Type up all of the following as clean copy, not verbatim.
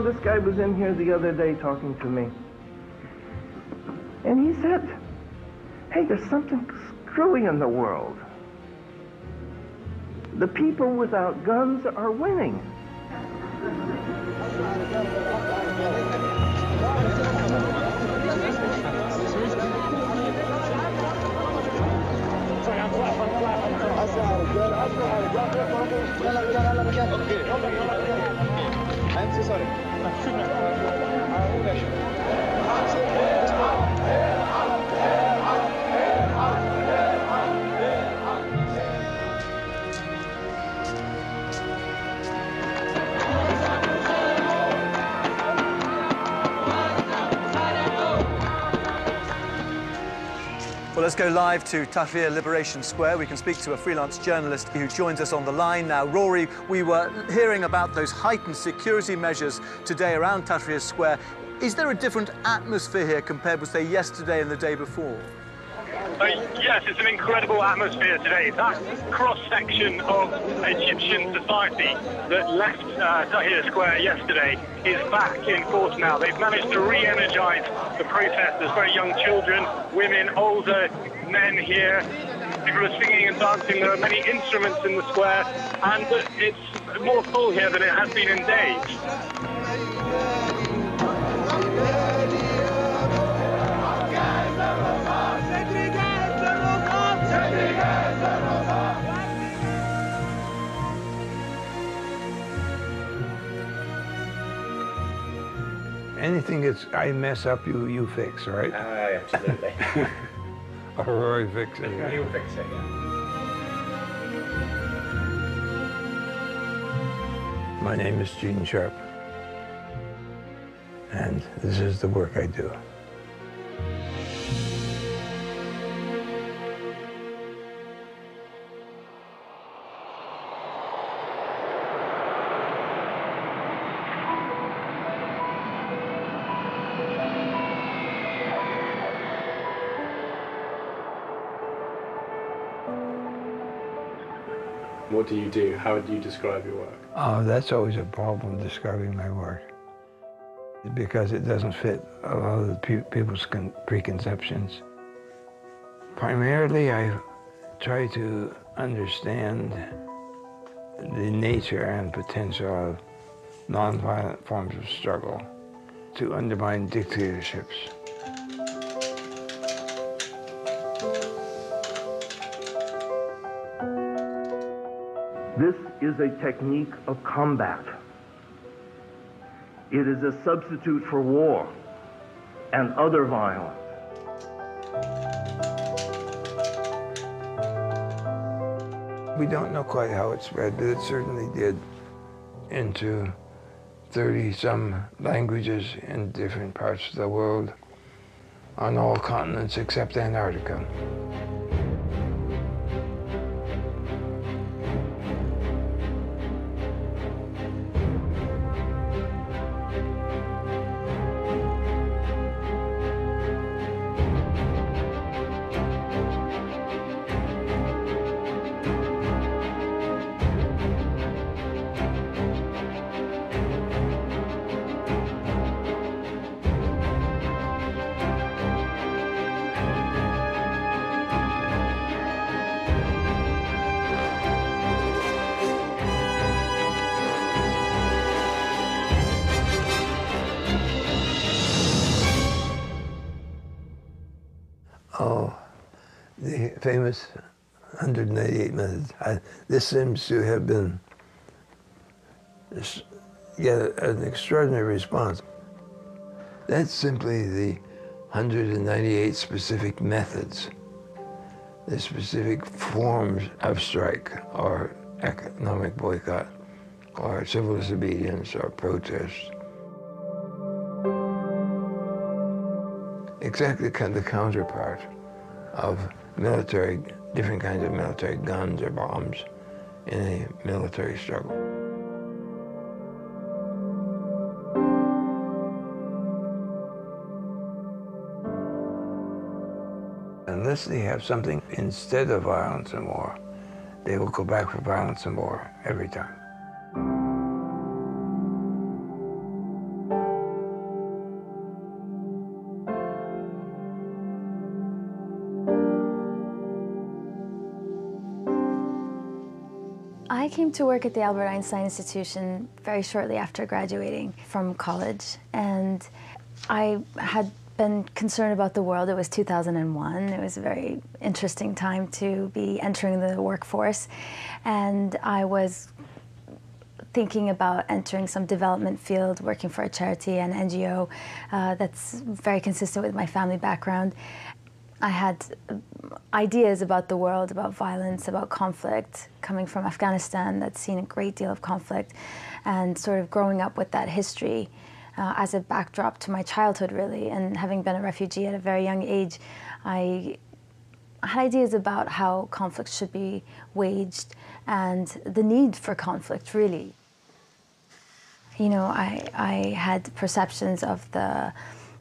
this guy was in here the other day talking to me. And he said, hey, there's something screwy in the world. The people without guns are winning. I'm so sorry. Well, let's go live to Tahrir Liberation Square. We can speak to a freelance journalist who joins us on the line now. Rory, we were hearing about those heightened security measures today around Tahrir Square. Is there a different atmosphere here compared with, say, yesterday and the day before? Yes, it's an incredible atmosphere today. That cross-section of Egyptian society that left Tahrir Square yesterday is back in force now. They've managed to re-energize the protest. There's very young children, women, older men here. People are singing and dancing. There are many instruments in the square, and it's more full here than it has been in days. Anything I mess up, you fix, right? Absolutely. Or Rory fix it. Yeah. He'll fix it, yeah. My name is Gene Sharp, and this is the work I do. What do you do? How would you describe your work? Oh, that's always a problem, describing my work, because it doesn't fit a lot of the people's preconceptions. Primarily, I try to understand the nature and potential of nonviolent forms of struggle to undermine dictatorships. This is a technique of combat. It is a substitute for war and other violence. We don't know quite how it spread, but it certainly did into 30-some languages in different parts of the world, on all continents except Antarctica. Oh, the famous 198 methods. This seems to have been an extraordinary response. That's simply the 198 specific methods, the specific forms of strike or economic boycott or civil disobedience or protest. Exactly the counterpart of military, different kinds of military guns or bombs in a military struggle. Unless they have something instead of violence and war, they will go back for violence and war every time. I came to work at the Albert Einstein Institution very shortly after graduating from college, and I had been concerned about the world. It was 2001. It was a very interesting time to be entering the workforce, and I was thinking about entering some development field, working for a charity and NGO that's very consistent with my family background. I had ideas about the world, about violence, about conflict, coming from Afghanistan that's seen a great deal of conflict, and sort of growing up with that history as a backdrop to my childhood, really. And having been a refugee at a very young age, I had ideas about how conflict should be waged and the need for conflict, really. You know, I had perceptions of the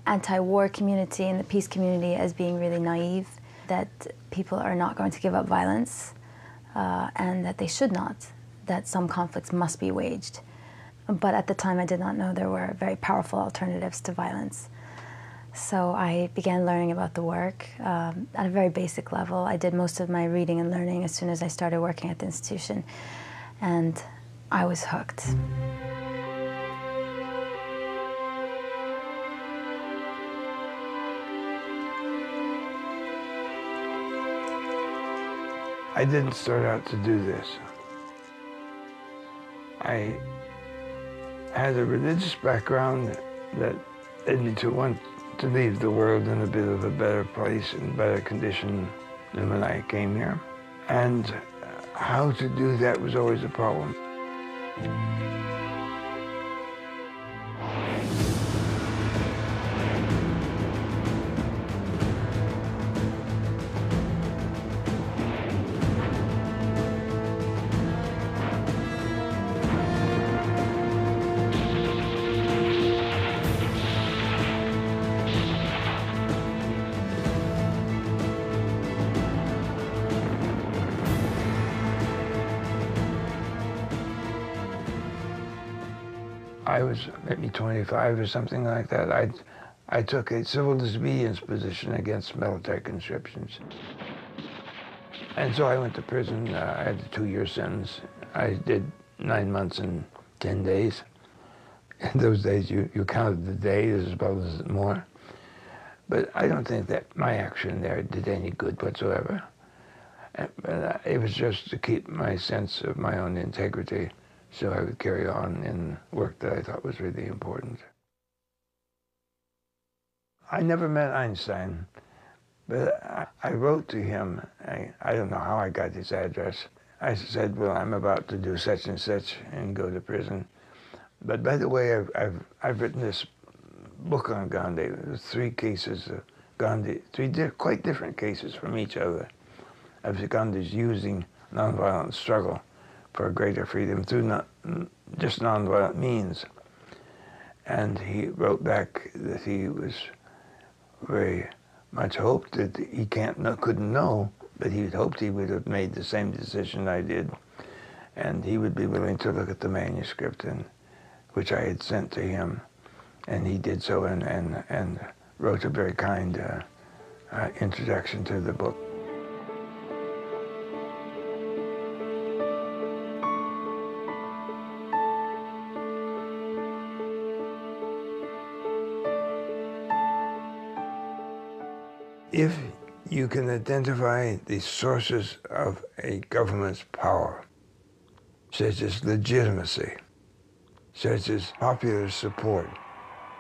anti-war community and the peace community as being really naive, that people are not going to give up violence, and that they should not, that some conflicts must be waged. But at the time I did not know there were very powerful alternatives to violence. So I began learning about the work at a very basic level. I did most of my reading and learning as soon as I started working at the institution, and I was hooked. I didn't start out to do this. I had a religious background that led me to want to leave the world in a bit of a better place and better condition than when I came here. And how to do that was always a problem. I was maybe 25 or something like that. I took a civil disobedience position against military conscriptions. And so I went to prison. I had a 2-year sentence. I did 9 months and 10 days. In those days, you counted the days as well as more. But I don't think that my action there did any good whatsoever. But it was just to keep my sense of my own integrity, so I would carry on in work that I thought was really important. I never met Einstein, but I wrote to him. I don't know how I got his address. I said, well, I'm about to do such and such and go to prison. But by the way, I've written this book on Gandhi. There's 3 cases of Gandhi, 3 quite different cases from each other, of Gandhi's using nonviolent struggle for greater freedom through not just nonviolent means. And he wrote back that he was very much hoped that he couldn't know, but he hoped he would have made the same decision I did, and he would be willing to look at the manuscript, which I had sent to him, and he did so and wrote a very kind introduction to the book. If you can identify the sources of a government's power, such as legitimacy, such as popular support,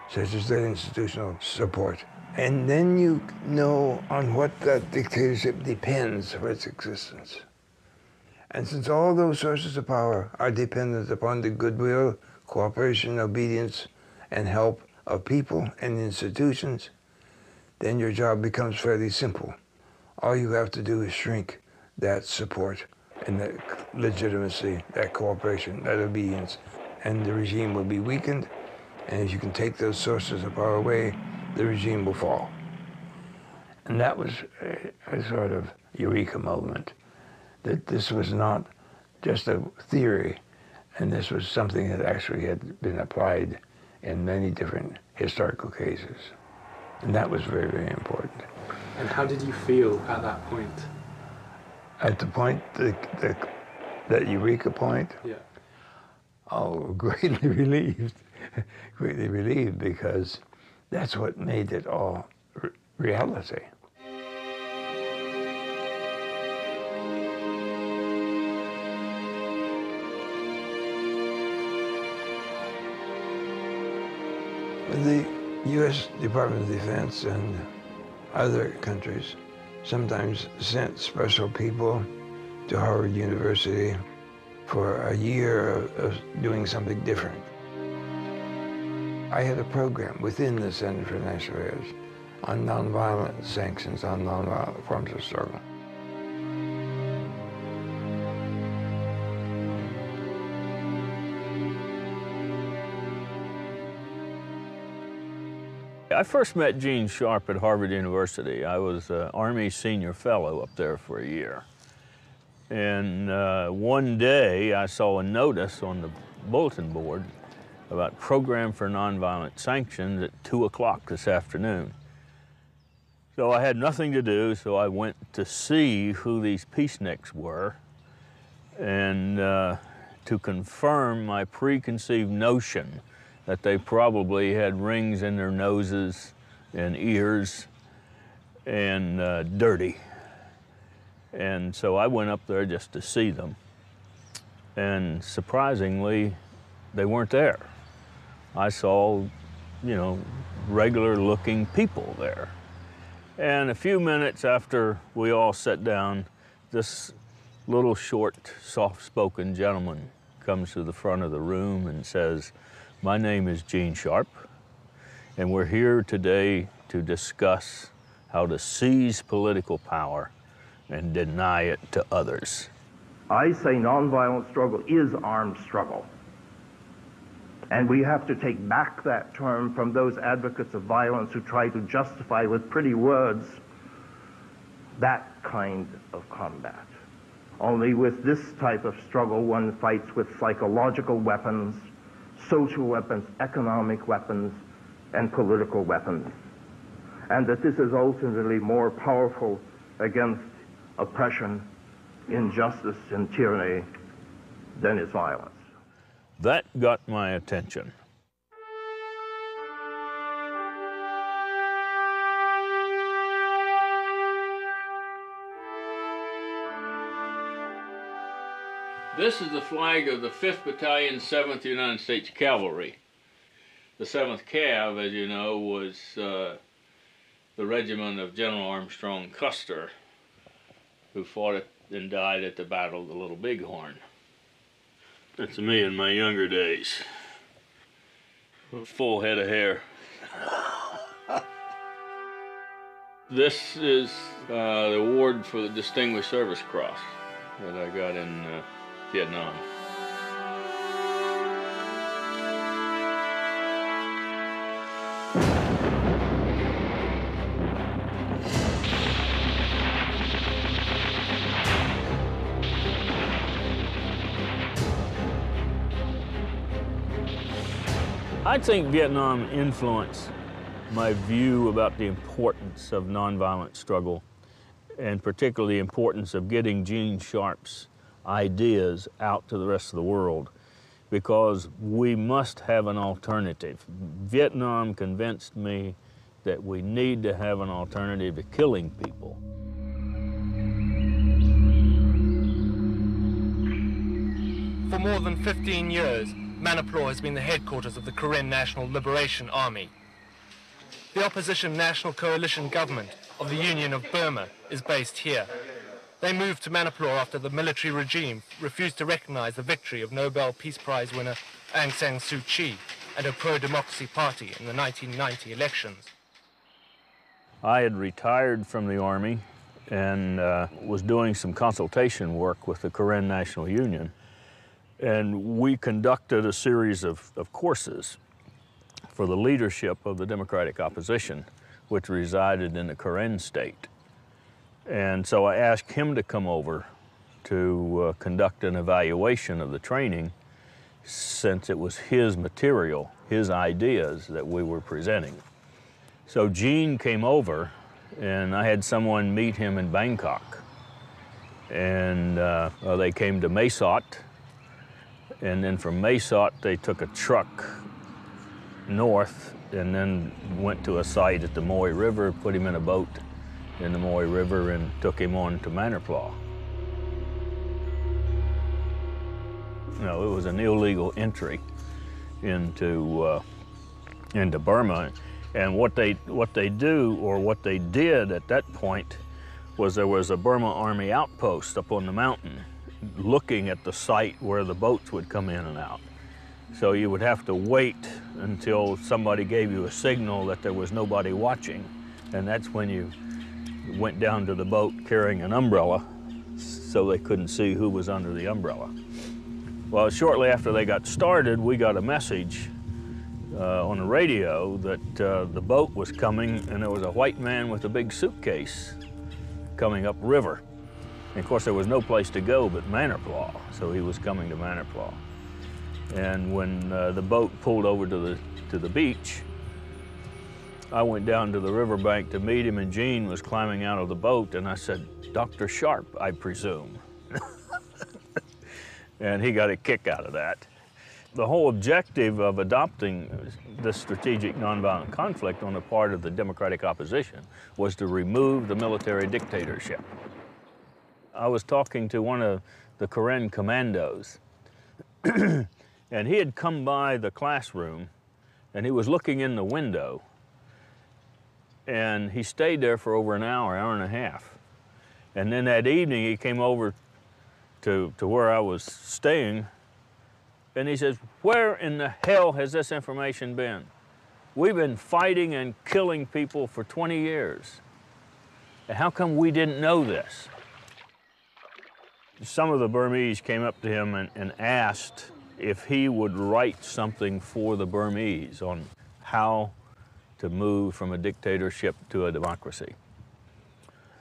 such as their institutional support, and then you know on what that dictatorship depends for its existence. And since all those sources of power are dependent upon the goodwill, cooperation, obedience, and help of people and institutions, then your job becomes fairly simple. All you have to do is shrink that support and that legitimacy, that cooperation, that obedience, and the regime will be weakened, and if you can take those sources of power away, the regime will fall. And that was a sort of eureka moment, that this was not just a theory, and this was something that actually had been applied in many different historical cases. And that was very, very important. And how did you feel at that point? At the point, the that eureka point. Yeah. Oh, greatly relieved, greatly relieved, because that's what made it all reality. The U.S. Department of Defense and other countries sometimes sent special people to Harvard University for a year of doing something different. I had a program within the Center for National Affairs on nonviolent sanctions, on nonviolent forms of struggle. I first met Gene Sharp at Harvard University. I was an Army senior fellow up there for a year. And one day I saw a notice on the bulletin board about program for nonviolent sanctions at 2 o'clock this afternoon. So I had nothing to do, so I went to see who these peaceniks were and to confirm my preconceived notion that they probably had rings in their noses and ears and dirty. And so I went up there just to see them. And surprisingly, they weren't there. I saw, you know, regular looking people there. And a few minutes after we all sat down, this little short, soft-spoken gentleman comes to the front of the room and says, "My name is Gene Sharp, and we're here today to discuss how to seize political power and deny it to others." I say nonviolent struggle is armed struggle. And we have to take back that term from those advocates of violence who try to justify with pretty words that kind of combat. Only with this type of struggle, one fights with psychological weapons, social weapons, economic weapons, and political weapons. And that this is ultimately more powerful against oppression, injustice, and tyranny than is violence. That got my attention. This is the flag of the 5th Battalion, 7th United States Cavalry. The 7th Cav, as you know, was the regiment of General Armstrong Custer, who fought and died at the Battle of the Little Bighorn. That's me in my younger days. Full head of hair. This is the award for the Distinguished Service Cross that I got in Vietnam. I think Vietnam influenced my view about the importance of nonviolent struggle, and particularly the importance of getting Gene Sharp's ideas out to the rest of the world, because we must have an alternative. Vietnam convinced me that we need to have an alternative to killing people. For more than 15 years, Manipur has been the headquarters of the Karen National Liberation Army. The opposition National Coalition government of the Union of Burma is based here. They moved to Manipur after the military regime refused to recognize the victory of Nobel Peace Prize winner Aung San Suu Kyi and her pro-democracy party in the 1990 elections. I had retired from the Army and was doing some consultation work with the Karen National Union. And we conducted a series of courses for the leadership of the Democratic opposition, which resided in the Karen state. And so I asked him to come over to conduct an evaluation of the training, since it was his material, his ideas that we were presenting. So Gene came over, and I had someone meet him in Bangkok. And they came to Mesot, and then from Mesot they took a truck north and then went to a site at the Moy River, put him in a boat in the Moy River and took him on to Manarplau. You know, it was an illegal entry into Burma. And what they do, or what they did at that point, was there was a Burma Army outpost up on the mountain looking at the site where the boats would come in and out. So you would have to wait until somebody gave you a signal that there was nobody watching, and that's when you went down to the boat carrying an umbrella so they couldn't see who was under the umbrella. Well, shortly after they got started, we got a message on the radio that the boat was coming, and there was a white man with a big suitcase coming up river. And of course, there was no place to go but Manarplau, so he was coming to Manarplau. And when the boat pulled over to the beach, I went down to the riverbank to meet him, and Gene was climbing out of the boat, and I said, "Dr. Sharp, I presume." And he got a kick out of that. The whole objective of adopting this strategic nonviolent conflict on the part of the democratic opposition was to remove the military dictatorship. I was talking to one of the Karen commandos, and he had come by the classroom, and he was looking in the window, and he stayed there for over an hour, hour and a half. And then that evening, he came over to where I was staying, and he says, "Where in the hell has this information been? We've been fighting and killing people for 20 years. And how come we didn't know this?" Some of the Burmese came up to him and asked if he would write something for the Burmese on how to move from a dictatorship to a democracy.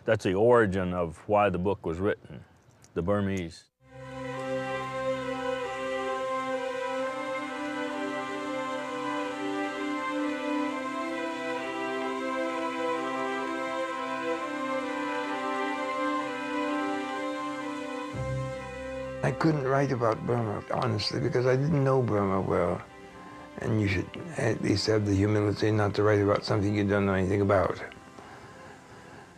That's the origin of why the book was written, The Burmese. I couldn't write about Burma, honestly, because I didn't know Burma well. And you should at least have the humility not to write about something you don't know anything about.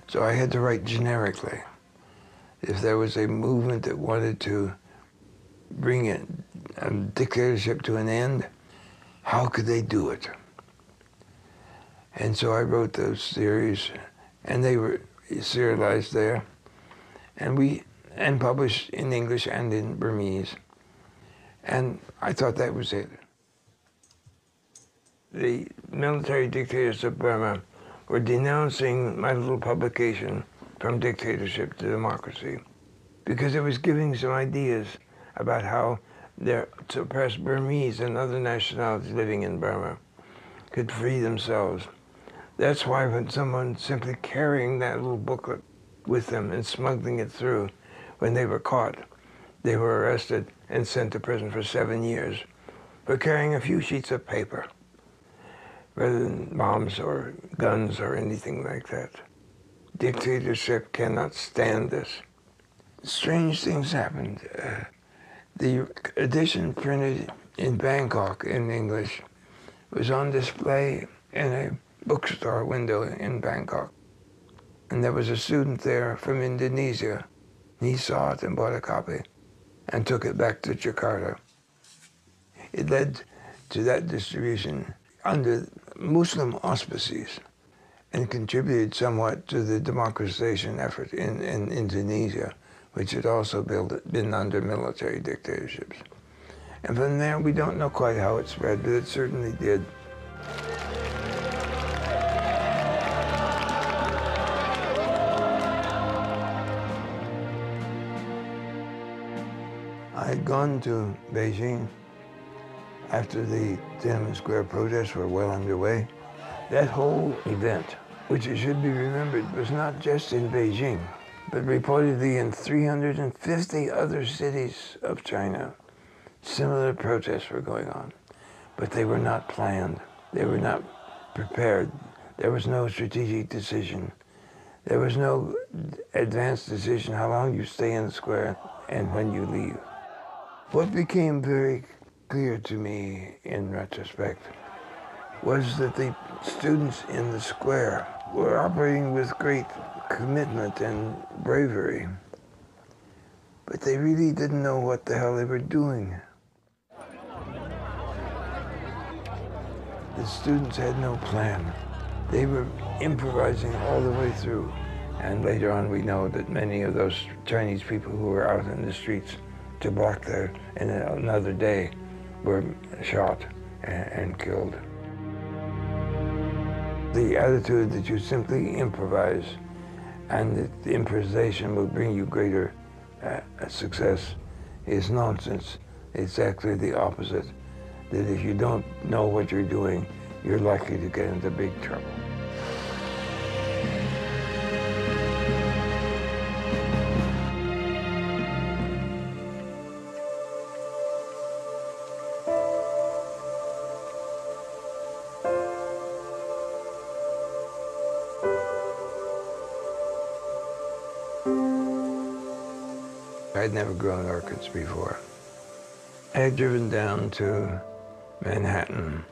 So I had to write generically. If there was a movement that wanted to bring a dictatorship to an end, how could they do it? And so I wrote those series, and they were serialized there, and published in English and in Burmese. And I thought that was it. The military dictators of Burma were denouncing my little publication from dictatorship to democracy, because it was giving some ideas about how their suppressed Burmese and other nationalities living in Burma could free themselves. That's why when someone simply carrying that little booklet with them and smuggling it through, when they were caught, they were arrested and sent to prison for 7 years for carrying a few sheets of paper rather than bombs or guns or anything like that. Dictatorship cannot stand this. Strange things happened. The edition printed in Bangkok in English was on display in a bookstore window in Bangkok. And there was a student there from Indonesia. He saw it and bought a copy and took it back to Jakarta. It led to that distribution under Muslim auspices and contributed somewhat to the democratization effort in Indonesia, which had also been under military dictatorships. And from there, we don't know quite how it spread, but it certainly did. I had gone to Beijing after the Tiananmen Square protests were well underway. That whole event, which it should be remembered, was not just in Beijing, but reportedly in 350 other cities of China. Similar protests were going on, but they were not planned. They were not prepared. There was no strategic decision. There was no advanced decision how long you stay in the square and when you leave. What became very clear to me in retrospect was that the students in the square were operating with great commitment and bravery, but they really didn't know what the hell they were doing. The students had no plan. They were improvising all the way through. And later on we know that many of those Chinese people who were out in the streets to block there in another day were shot and killed. The attitude that you simply improvise and that the improvisation will bring you greater success is nonsense. It's actually the opposite. That if you don't know what you're doing, you're likely to get into big trouble. I'd never grown orchids before. I had driven down to Manhattan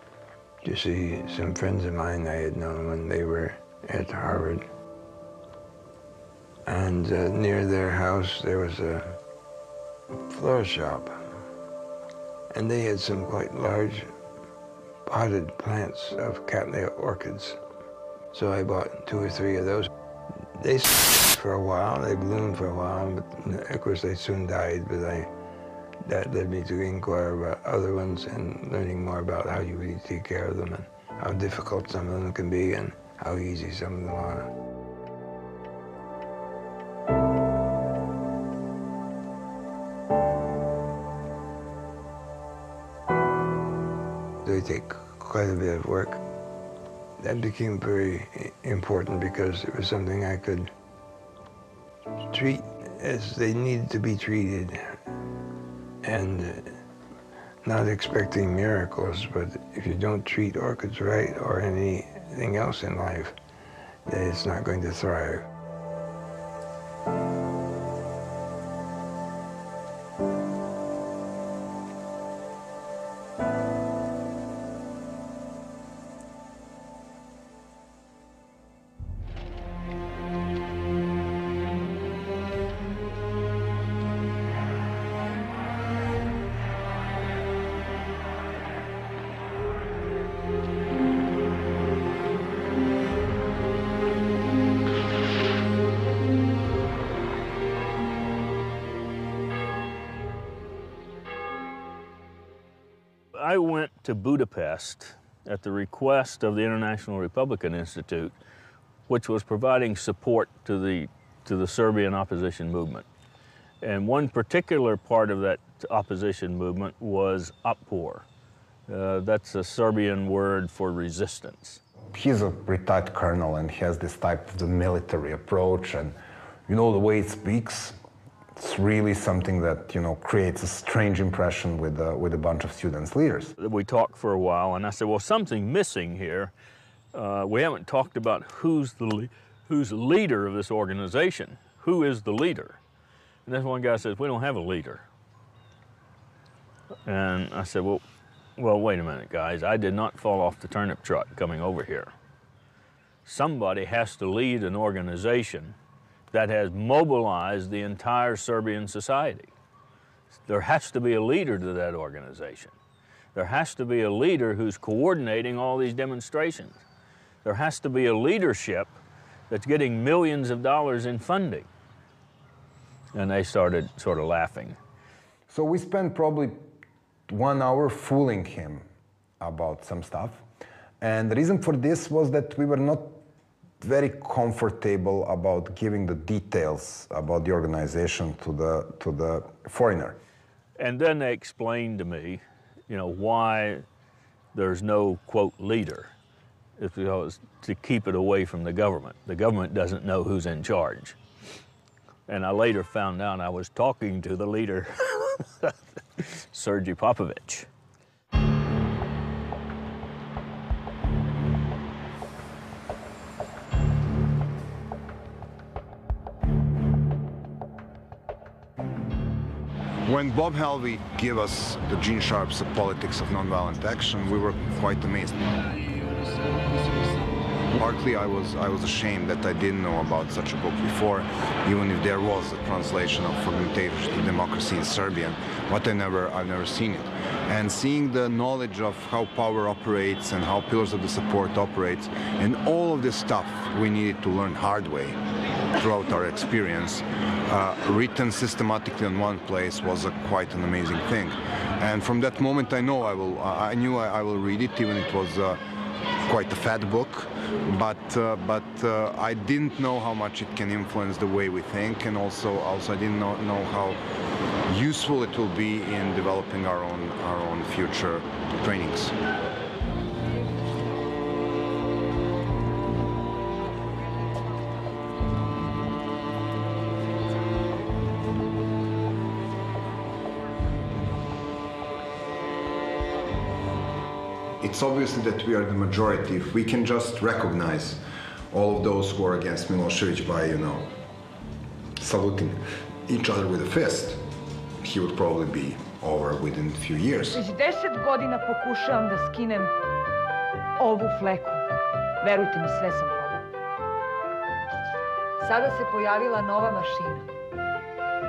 to see some friends of mine I had known when they were at Harvard. And near their house there was a flower shop. And they had some quite large potted plants of cattleya orchids. So I bought 2 or 3 of those. They for a while, they bloomed for a while, but of course they soon died, but that led me to inquire about other ones and learning more about how you really take care of them and how difficult some of them can be and how easy some of them are. They take quite a bit of work. That became very important because it was something I could treat as they needed to be treated and not expecting miracles, but if you don't treat orchids right or anything else in life, then it's not going to thrive. I went to Budapest at the request of the International Republican Institute, which was providing support to the Serbian opposition movement. And one particular part of that opposition movement was Otpor. That's a Serbian word for resistance. He's a retired colonel and he has this type of the military approach, and you know the way he speaks, it's really something that, you know, creates a strange impression with a bunch of students, leaders. We talked for a while and I said, well, something's missing here. We haven't talked about who's the leader of this organization. Who is the leader? And then one guy says, we don't have a leader. And I said, well, wait a minute, guys. I did not fall off the turnip truck coming over here. Somebody has to lead an organization that has mobilized the entire Serbian society. There has to be a leader to that organization. There has to be a leader who's coordinating all these demonstrations. There has to be a leadership that's getting millions of dollars in funding. And they started sort of laughing. So we spent probably 1 hour fooling him about some stuff. And the reason for this was that we were not very comfortable about giving the details about the organization to the foreigner. And then they explained to me, you know, why there's no, quote, leader. It's because to keep it away from the government. The government doesn't know who's in charge. And I later found out I was talking to the leader, Sergei Popovich. When Bob Halvey gave us the Gene Sharp's Politics of Nonviolent Action, we were quite amazed. Partly I was ashamed that I didn't know about such a book before, even if there was a translation of From Dictatorship to Democracy in Serbian, but I've never seen it. And seeing the knowledge of how power operates and how pillars of the support operates, and all of this stuff we needed to learn hard way throughout our experience, written systematically in one place was quite an amazing thing. And from that moment I knew I will read it, even it was quite a fat book, but I didn't know how much it can influence the way we think, and also I didn't know how useful it will be in developing our own future trainings. It's obvious that we are the majority. If we can just recognize all of those who are against Milosevic by, saluting each other with a fist, he would probably be over within a few years. Već 10 godina pokušavam da skinem ovu fleku. Verujte mi, sve sam probala. Sada se pojavila nova mašina.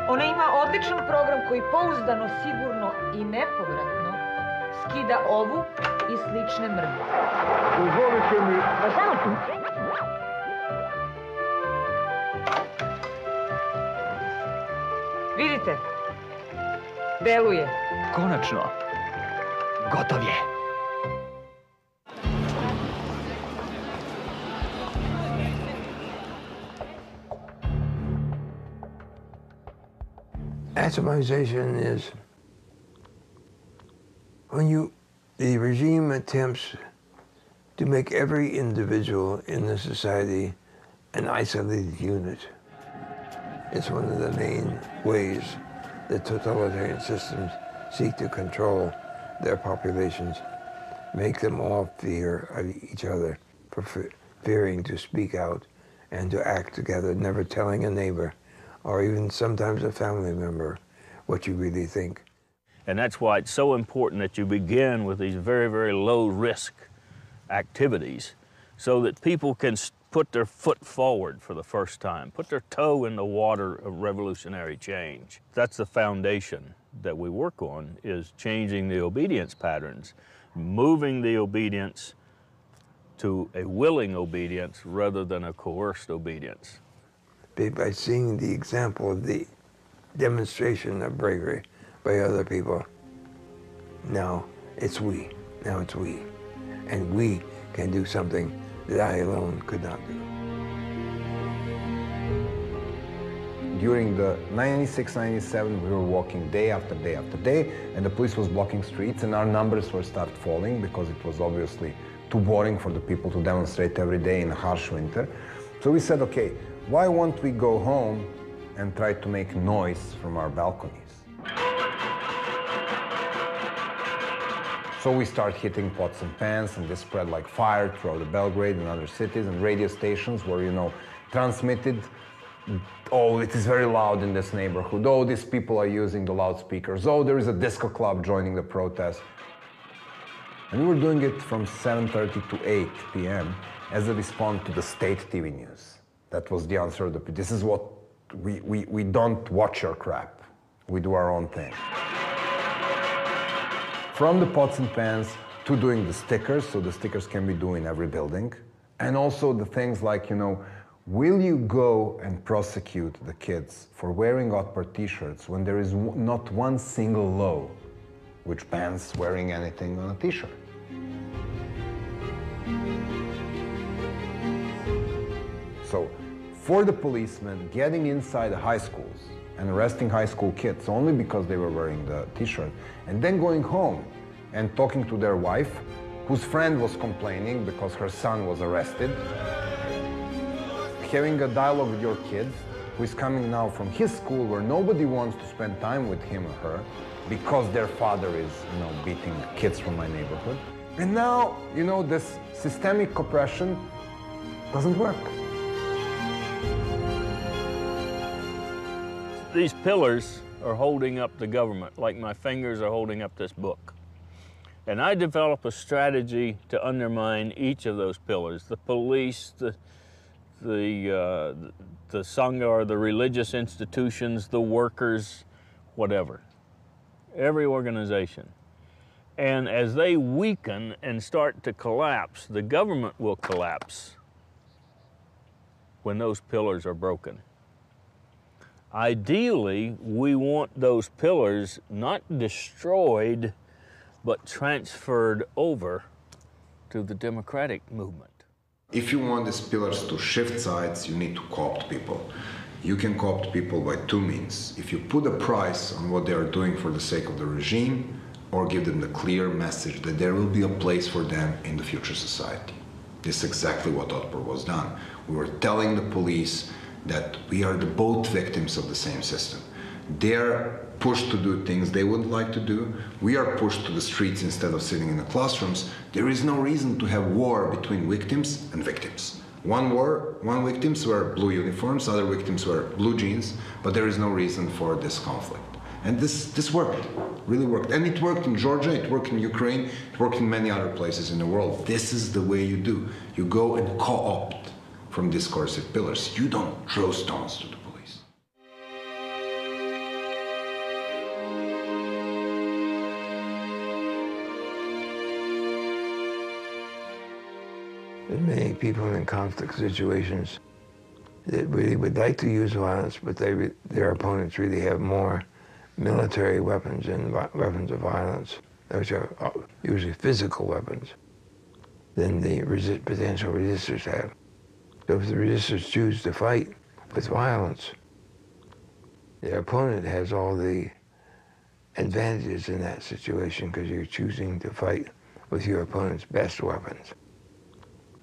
Ona ima odličan program koji pouzdano, sigurno i nepovratno skida ovu i slične mrlje. Dozvolite mi... Vidite, deluje. Konačno, gotov je. Atomization is when the regime attempts to make every individual in the society an isolated unit. It's one of the main ways that totalitarian systems seek to control their populations, make them all fear of each other, fearing to speak out and to act together, never telling a neighbor or even sometimes a family member what you really think. And that's why it's so important that you begin with these very, very low-risk activities so that people can put their foot forward for the first time, put their toe in the water of revolutionary change. That's the foundation that we work on, is changing the obedience patterns, moving the obedience to a willing obedience rather than a coerced obedience. By seeing the example of the demonstration of bravery by other people, now it's we. And we can do something that I alone could not do. During the 96-97, we were walking day after day after day, and the police was blocking streets, and our numbers were start falling because it was obviously too boring for the people to demonstrate every day in a harsh winter. So we said, okay, why won't we go home and try to make noise from our balconies? So we start hitting pots and pans, and this spread like fire throughout the Belgrade and other cities, and radio stations were, transmitted, oh, it is very loud in this neighborhood, oh, these people are using the loudspeakers, oh, there is a disco club joining the protest. And we were doing it from 7:30 to 8 p.m. as a response to the state TV news. That was the answer of this is what, we don't watch your crap, we do our own thing. From the pots and pans to doing the stickers, so the stickers can be done in every building. And also the things like, will you go and prosecute the kids for wearing Otpar t-shirts when there is not one single law which bans wearing anything on a t-shirt? So, for the policemen getting inside the high schools and arresting high school kids only because they were wearing the t-shirt, and then going home and talking to their wife, whose friend was complaining because her son was arrested, having a dialogue with your kid, who is coming now from his school where nobody wants to spend time with him or her because their father is, beating kids from my neighborhood. And now, this systemic oppression doesn't work. These pillars are holding up the government, like my fingers are holding up this book. And I develop a strategy to undermine each of those pillars, the police, the Sangha, or the religious institutions, the workers, whatever, every organization. And as they weaken and start to collapse, the government will collapse when those pillars are broken. Ideally, we want those pillars not destroyed, but transferred over to the democratic movement. If you want these pillars to shift sides, you need to co-opt people. You can co-opt people by two means. If you put a price on what they are doing for the sake of the regime, or give them the clear message that there will be a place for them in the future society. This is exactly what Otpor was done. We were telling the police that we are both victims of the same system. They're pushed to do things they wouldn't like to do. We are pushed to the streets instead of sitting in the classrooms. There is no reason to have war between victims and victims. One victims wear blue uniforms, other victims wear blue jeans, but there is no reason for this conflict. And this worked, really worked. And it worked in Georgia, it worked in Ukraine, it worked in many other places in the world. This is the way you do. You go and co-opt from discursive pillars. You don't throw stones to the police. There's many people in conflict situations that really would like to use violence, but their opponents really have more military weapons and weapons of violence, which are usually physical weapons, than the potential resistors have. So if the resistors choose to fight with violence, their opponent has all the advantages in that situation because you're choosing to fight with your opponent's best weapons.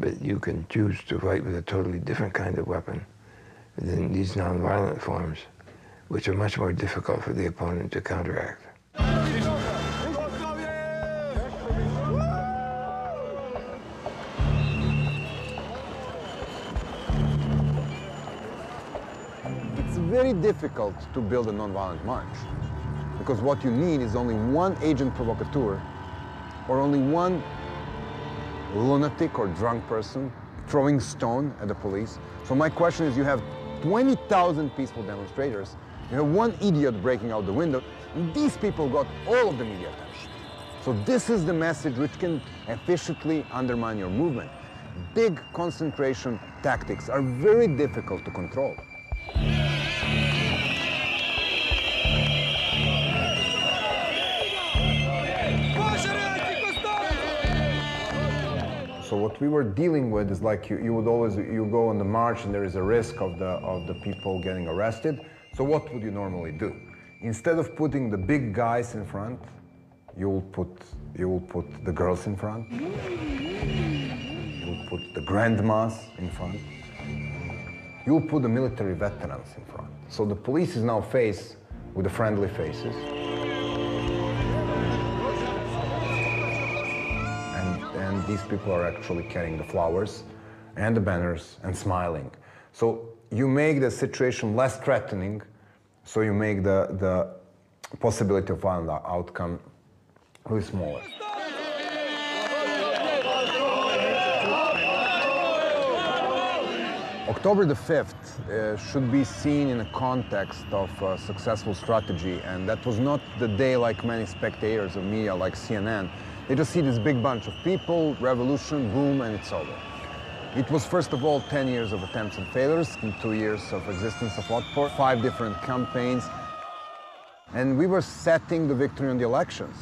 But you can choose to fight with a totally different kind of weapon than these nonviolent forms, which are much more difficult for the opponent to counteract. It's very difficult to build a nonviolent march, because what you need is only one agent provocateur or only one lunatic or drunk person throwing stone at the police. So my question is, you have 20,000 peaceful demonstrators, you have one idiot breaking out the window, and these people got all of the media attention. So this is the message which can efficiently undermine your movement. Big concentration tactics are very difficult to control. So what we were dealing with is like you would always, you go on the march and there is a risk of the people getting arrested. So what would you normally do? Instead of putting the big guys in front, you will put the girls in front. You will put the grandmas in front. You will put the military veterans in front. So the police is now faced with the friendly faces. And these people are actually carrying the flowers and the banners and smiling. So you make the situation less threatening, so you make the possibility of violent outcome really smaller. October the 5th should be seen in a context of a successful strategy, and that was not the day like many spectators of media like CNN. They just see this big bunch of people, revolution, boom, and it's over. It was first of all 10 years of attempts and failures, and 2 years of existence of Otpor, 5 different campaigns, and we were setting the victory on the elections.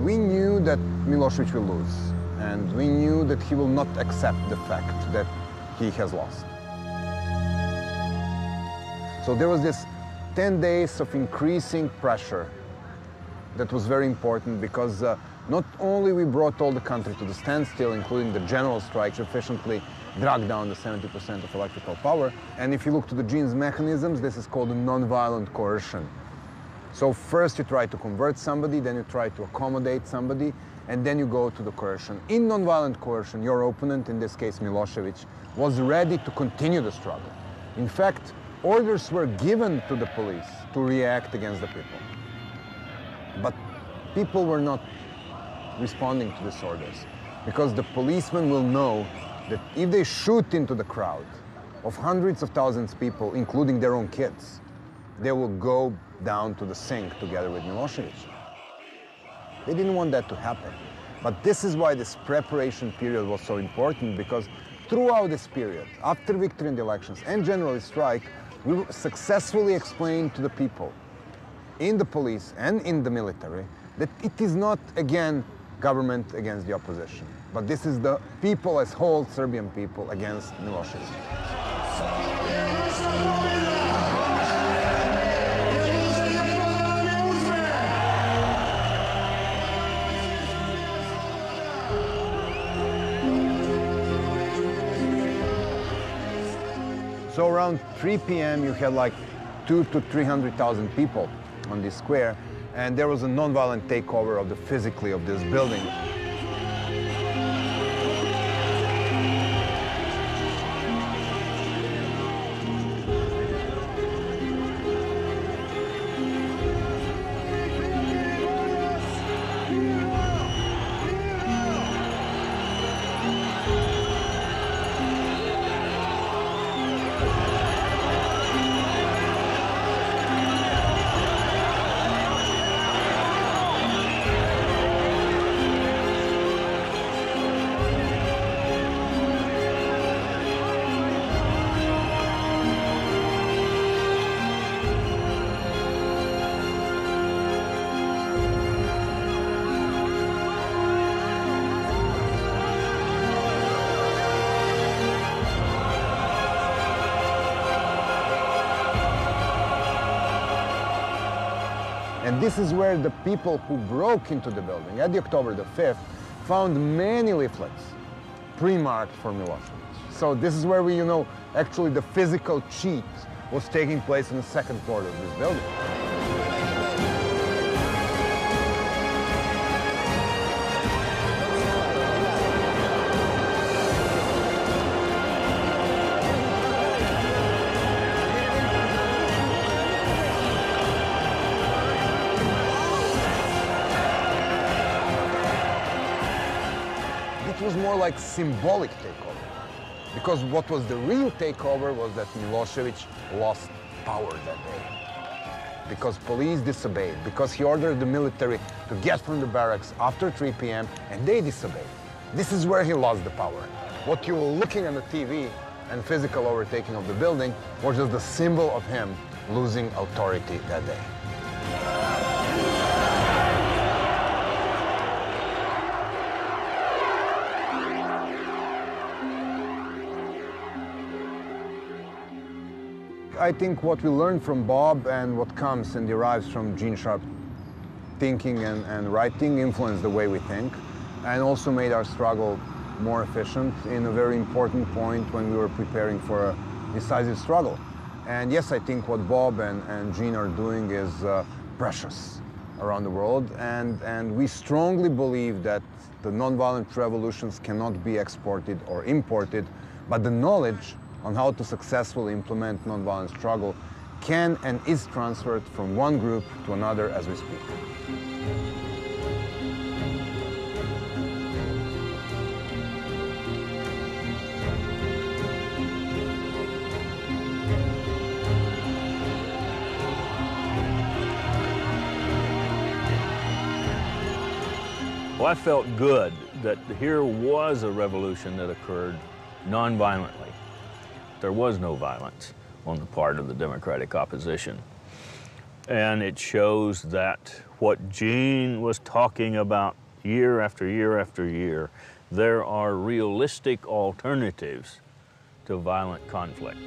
We knew that Milosevic will lose, and we knew that he will not accept the fact that he has lost. So there was this 10 days of increasing pressure that was very important, because not only we brought all the country to the standstill, including the general strike, efficiently dragged down the 70% of electrical power. And if you look to the gene's mechanisms, this is called a non-violent coercion. So first you try to convert somebody, then you try to accommodate somebody, and then you go to the coercion. In non-violent coercion, your opponent, in this case Milosevic, was ready to continue the struggle. In fact, orders were given to the police to react against the people. But people were not responding to these orders because the policemen will know that if they shoot into the crowd of hundreds of thousands of people, including their own kids, they will go down to the sink together with Milosevic. They didn't want that to happen. But this is why this preparation period was so important, because throughout this period, after victory in the elections and general strike, we successfully explained to the people in the police and in the military that it is not, again, government against the opposition, but this is the people as whole, Serbian people, against Milosevic. So around 3 p.m. you had like 200,000 to 300,000 people on this square, and there was a non-violent takeover of physically of this building. And this is where the people who broke into the building at the October the 5th found many leaflets pre-marked for Milosevic. So this is where we, actually the physical cheat was taking place on the second floor of this building. It was more like symbolic takeover, because what was the real takeover was that Milosevic lost power that day, because police disobeyed, because he ordered the military to get from the barracks after 3 p.m. and they disobeyed. This is where he lost the power. What you were looking on the TV and physical overtaking of the building was just the symbol of him losing authority that day. I think what we learned from Bob and what comes and derives from Gene Sharp thinking and writing influenced the way we think, and also made our struggle more efficient in a very important point when we were preparing for a decisive struggle. And yes, I think what Bob and Gene are doing is precious around the world, and we strongly believe that the nonviolent revolutions cannot be exported or imported, but the knowledge on how to successfully implement nonviolent struggle can and is transferred from one group to another as we speak. Well, I felt good that here was a revolution that occurred nonviolently. There was no violence on the part of the Democratic opposition. And it shows that what Gene was talking about year after year after year, there are realistic alternatives to violent conflict.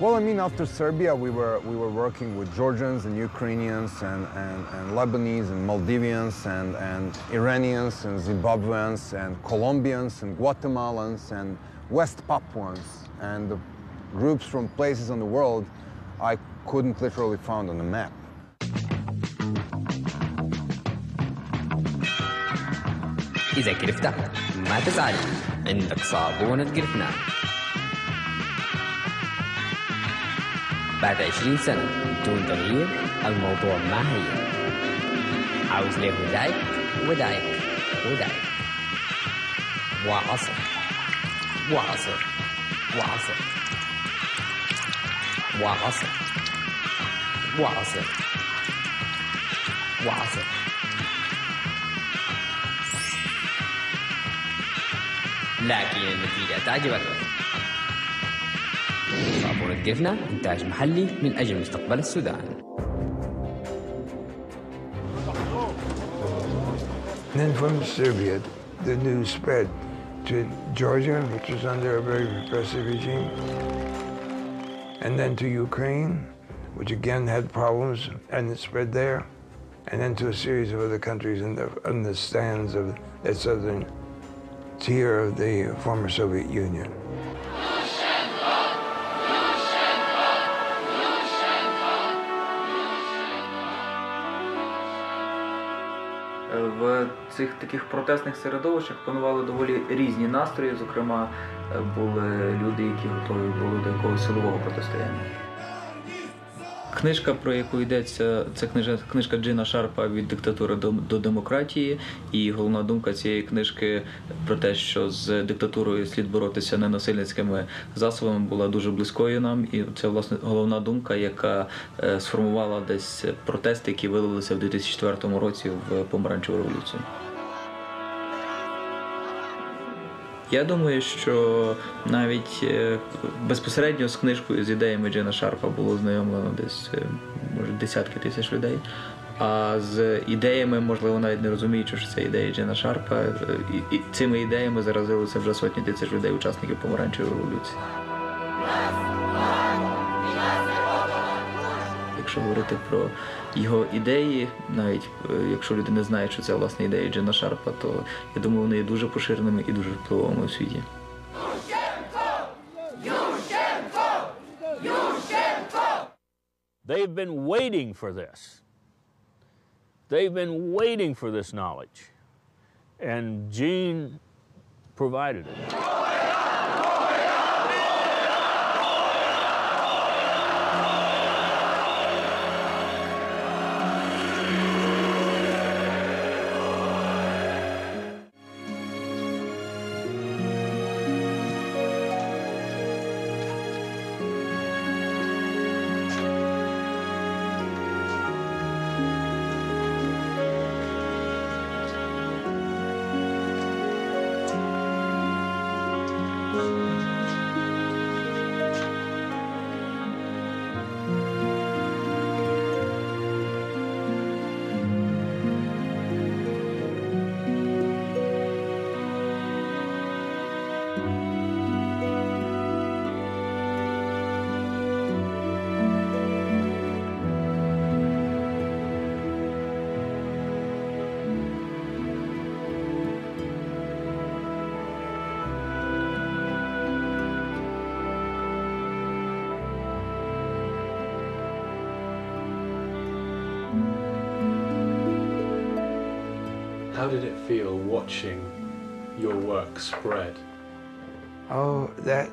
Well, I mean, after Serbia, we were working with Georgians and Ukrainians and Lebanese and Maldivians and Iranians and Zimbabweans and Colombians and Guatemalans and West Papuans and the groups from places on the world I couldn't literally find on the map. إذا كرفته ما تزعل، عندك صابونة جرفنان. بعد 20 سنة بدون تغيير الموضوع ما هي. عاوز ليه ودايك ودايك ودايك وعصر وعصر وعصر وعصر وعصر وعصر. لكن النتيجة تعجبك. صابونة جفنة إنتاج محلي من أجل مستقبل السودان. Then from Serbia, the news spread to Georgia, which was under a very repressive regime, and then to Ukraine, which again had problems, and it spread there, and then to a series of other countries in the stands of the southern tier of the former Soviet Union. В цих таких протестних середовищах панували доволі різні настрої, зокрема, були люди, які готові були до якогось силового протистояння. Книжка, про яку йдеться, це книжка Джина Шарпа «Від диктатури до демократії», і головна думка цієї книжки про те, що з диктатурою слід боротися ненасильницькими засобами, була дуже близькою нам, і це, власне, головна думка, яка сформувала десь протести, які вилилися в 2004 році в помаранчеву революцію. Я думаю, що навіть безпосередньо з книжкою, з ідеями Джина Шарпа було знайомлено десь, може, десятки тисяч людей. А з ідеями, можливо, навіть не розуміючи, що це ідеї Джина Шарпа, і цими ідеями заразилися вже сотні тисяч людей, учасників помаранчевої революції. Якщо говорити про його ідеї, навіть якщо люди не знають, що це, власне, ідеї Джина Шарпа, то, я думаю, вони є дуже поширеними і дуже впливовими у світі. They've been waiting for this. They've been waiting for this knowledge. And Gene provided it. How did it feel watching your work spread? Oh, that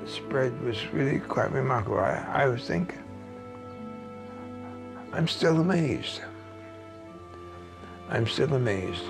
spread was really quite remarkable. I was thinking, I'm still amazed. I'm still amazed.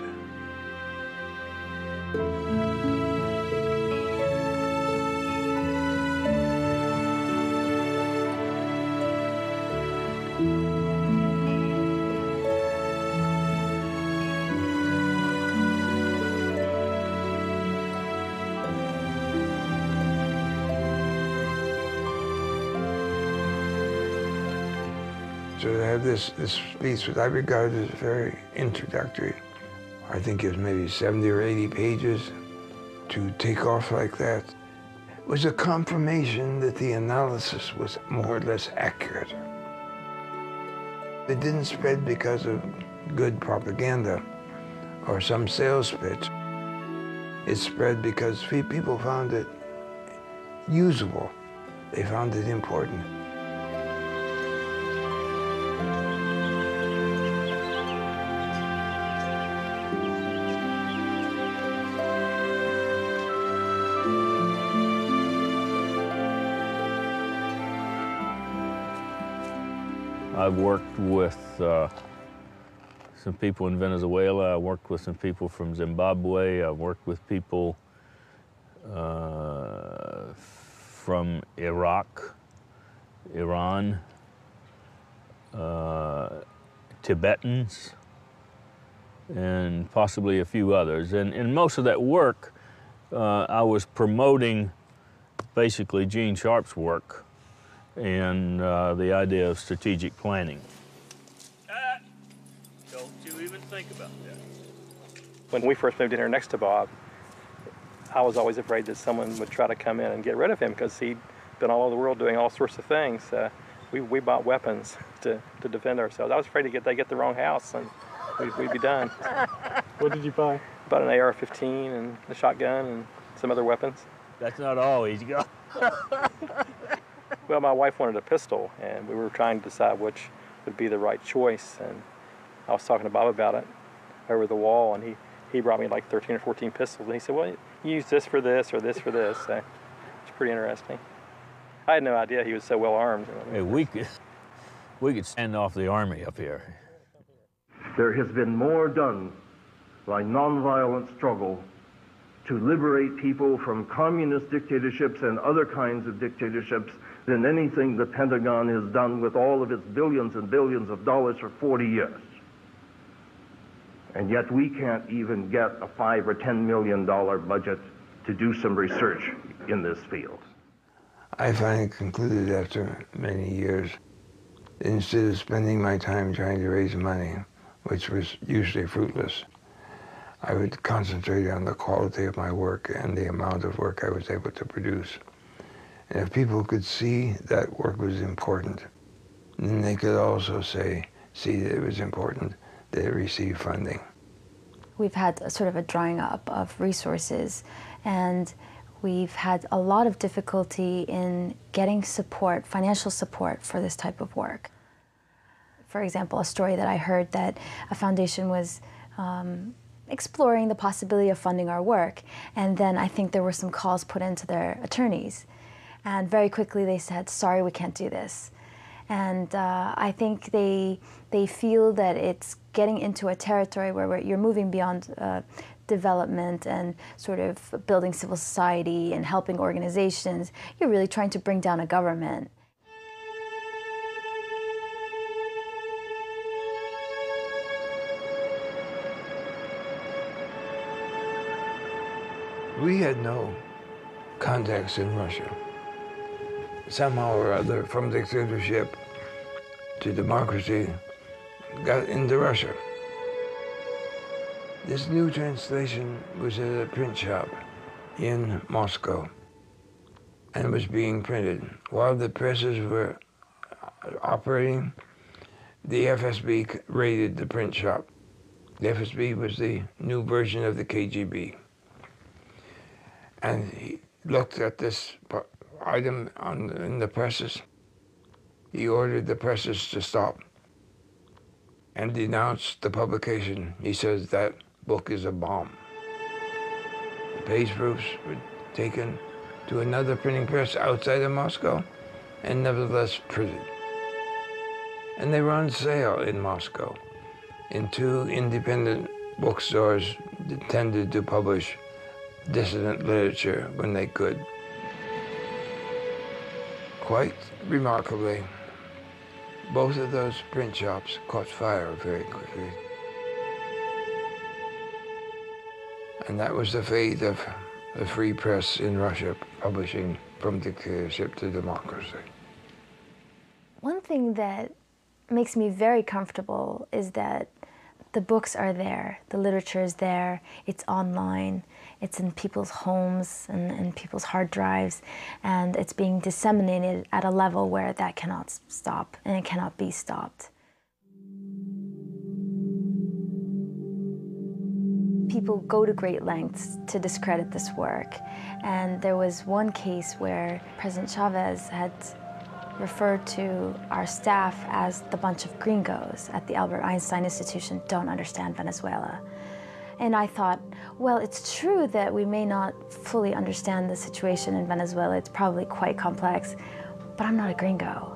So to have this piece, which I regard as very introductory, I think it was maybe 70 or 80 pages, to take off like that, was a confirmation that the analysis was more or less accurate. It didn't spread because of good propaganda or some sales pitch. It spread because people found it usable. They found it important. I've worked with some people in Venezuela. I worked with some people from Zimbabwe. I've worked with people from Iraq, Iran, Tibetans, and possibly a few others. And in most of that work, I was promoting basically Gene Sharp's work and the idea of strategic planning. Don't you even think about that. When we first moved in here next to Bob, I was always afraid that someone would try to come in and get rid of him because he'd been all over the world doing all sorts of things. We bought weapons to defend ourselves. I was afraid they get the wrong house and we'd be done. What did you buy? Bought an AR-15 and a shotgun and some other weapons. That's not all he's got. Well, my wife wanted a pistol, and we were trying to decide which would be the right choice. And I was talking to Bob about it over the wall, and he brought me like 13 or 14 pistols. And he said, well, you use this for this or this for this. So it's pretty interesting. I had no idea he was so well armed. Hey, we could stand off the Army up here. There has been more done by nonviolent struggle to liberate people from communist dictatorships and other kinds of dictatorships than anything the Pentagon has done with all of its billions and billions of dollars for 40 years. And yet we can't even get a $5 or $10 million budget to do some research in this field. I finally concluded after many years, instead of spending my time trying to raise money, which was usually fruitless, I would concentrate on the quality of my work and the amount of work I was able to produce. And if people could see that work was important, then they could also see that it was important that it receive funding. We've had sort of a drying up of resources, and we've had a lot of difficulty in getting support, financial support for this type of work. For example, a story that I heard that a foundation was exploring the possibility of funding our work, and then I think there were some calls put into their attorneys, and very quickly they said, sorry, we can't do this. And I think they feel that it's getting into a territory where you're moving beyond development and sort of building civil society and helping organizations. You're really trying to bring down a government. We had no contacts in Russia. Somehow or other, from dictatorship to democracy, got into Russia. This new translation was at a print shop in Moscow and was being printed. While the presses were operating, the FSB raided the print shop. The FSB was the new version of the KGB. And he looked at this item in the presses. He ordered the presses to stop and denounced the publication. He says that book is a bomb. The page proofs were taken to another printing press outside of Moscow and nevertheless printed. And they were on sale in Moscow in 2 independent bookstores that tended to publish dissident literature when they could. Quite remarkably, both of those print shops caught fire very quickly. And that was the fate of the free press in Russia, publishing from dictatorship to democracy. One thing that makes me very comfortable is that the books are there, the literature is there, it's online, it's in people's homes and people's hard drives, and it's being disseminated at a level where that cannot stop, and it cannot be stopped. People go to great lengths to discredit this work, and there was one case where President Chavez had referred to our staff as the bunch of gringos at the Albert Einstein Institution don't understand Venezuela. And I thought, well, it's true that we may not fully understand the situation in Venezuela. It's probably quite complex, but I'm not a gringo.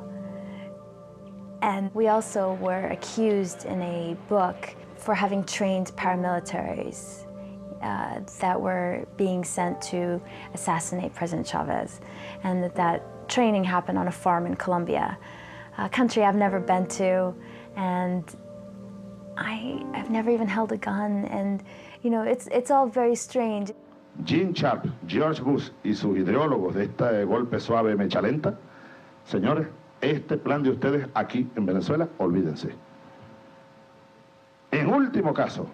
And we also were accused in a book for having trained paramilitaries that were being sent to assassinate President Chavez, and that training happened on a farm in Colombia, a country I've never been to, and I've never even held a gun, and you know, it's all very strange. Gene Sharp, George Bush y sus ideólogos de este golpe suave mecha lenta, señores, este plan de ustedes aquí en Venezuela, olvídense. En último caso,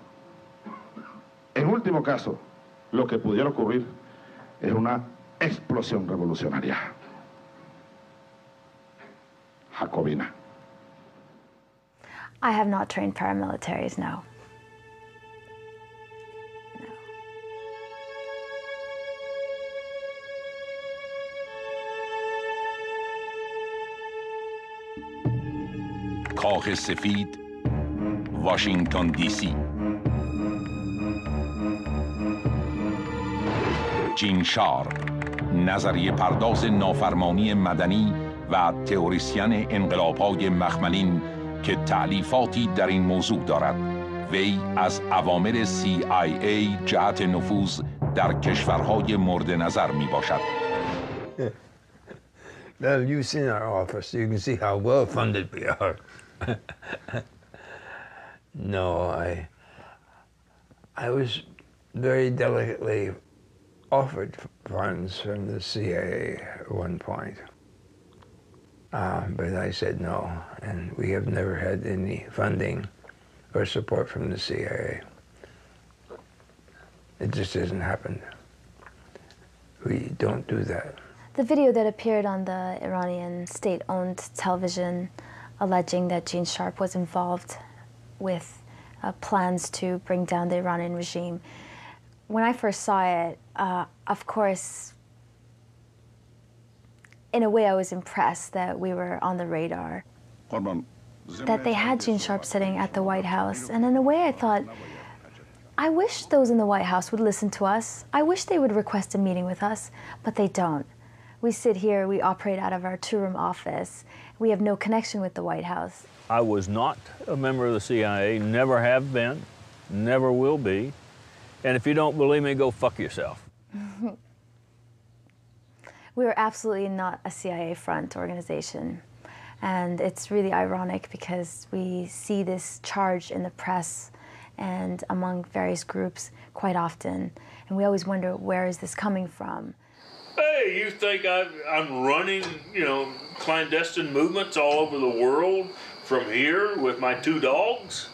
lo que pudiera ocurrir es una explosión revolucionaria jacobina. I have not trained paramilitaries, no. کاخ سفید، واشنگتن دی سی. جین شارپ، نظریه پرداز نافرمانی مدنی و تئوریسین انقلاب‌های مخملین که تألیفاتی در این موضوع دارد. وی از اوامر CIA جهت نفوذ در کشورهای مورد نظر می باشد. Well, you've seen our office, so you can see how well funded we are. No, I was very delicately offered funds from the CIA at one point. But I said no, and we have never had any funding or support from the CIA. It just hasn't happened. We don't do that. The video that appeared on the Iranian state-owned television alleging that Gene Sharp was involved with plans to bring down the Iranian regime, when I first saw it, of course, in a way I was impressed that we were on the radar, that they had Gene Sharp sitting at the White House, and in a way I thought, I wish those in the White House would listen to us. I wish they would request a meeting with us, but they don't. We sit here, we operate out of our two-room office. We have no connection with the White House. I was not a member of the CIA, never have been, never will be. And if you don't believe me, go fuck yourself. We were absolutely not a CIA front organization. And it's really ironic because we see this charge in the press and among various groups quite often. And we always wonder, where is this coming from? Hey, you think I'm running, you know, clandestine movements all over the world from here with my two dogs?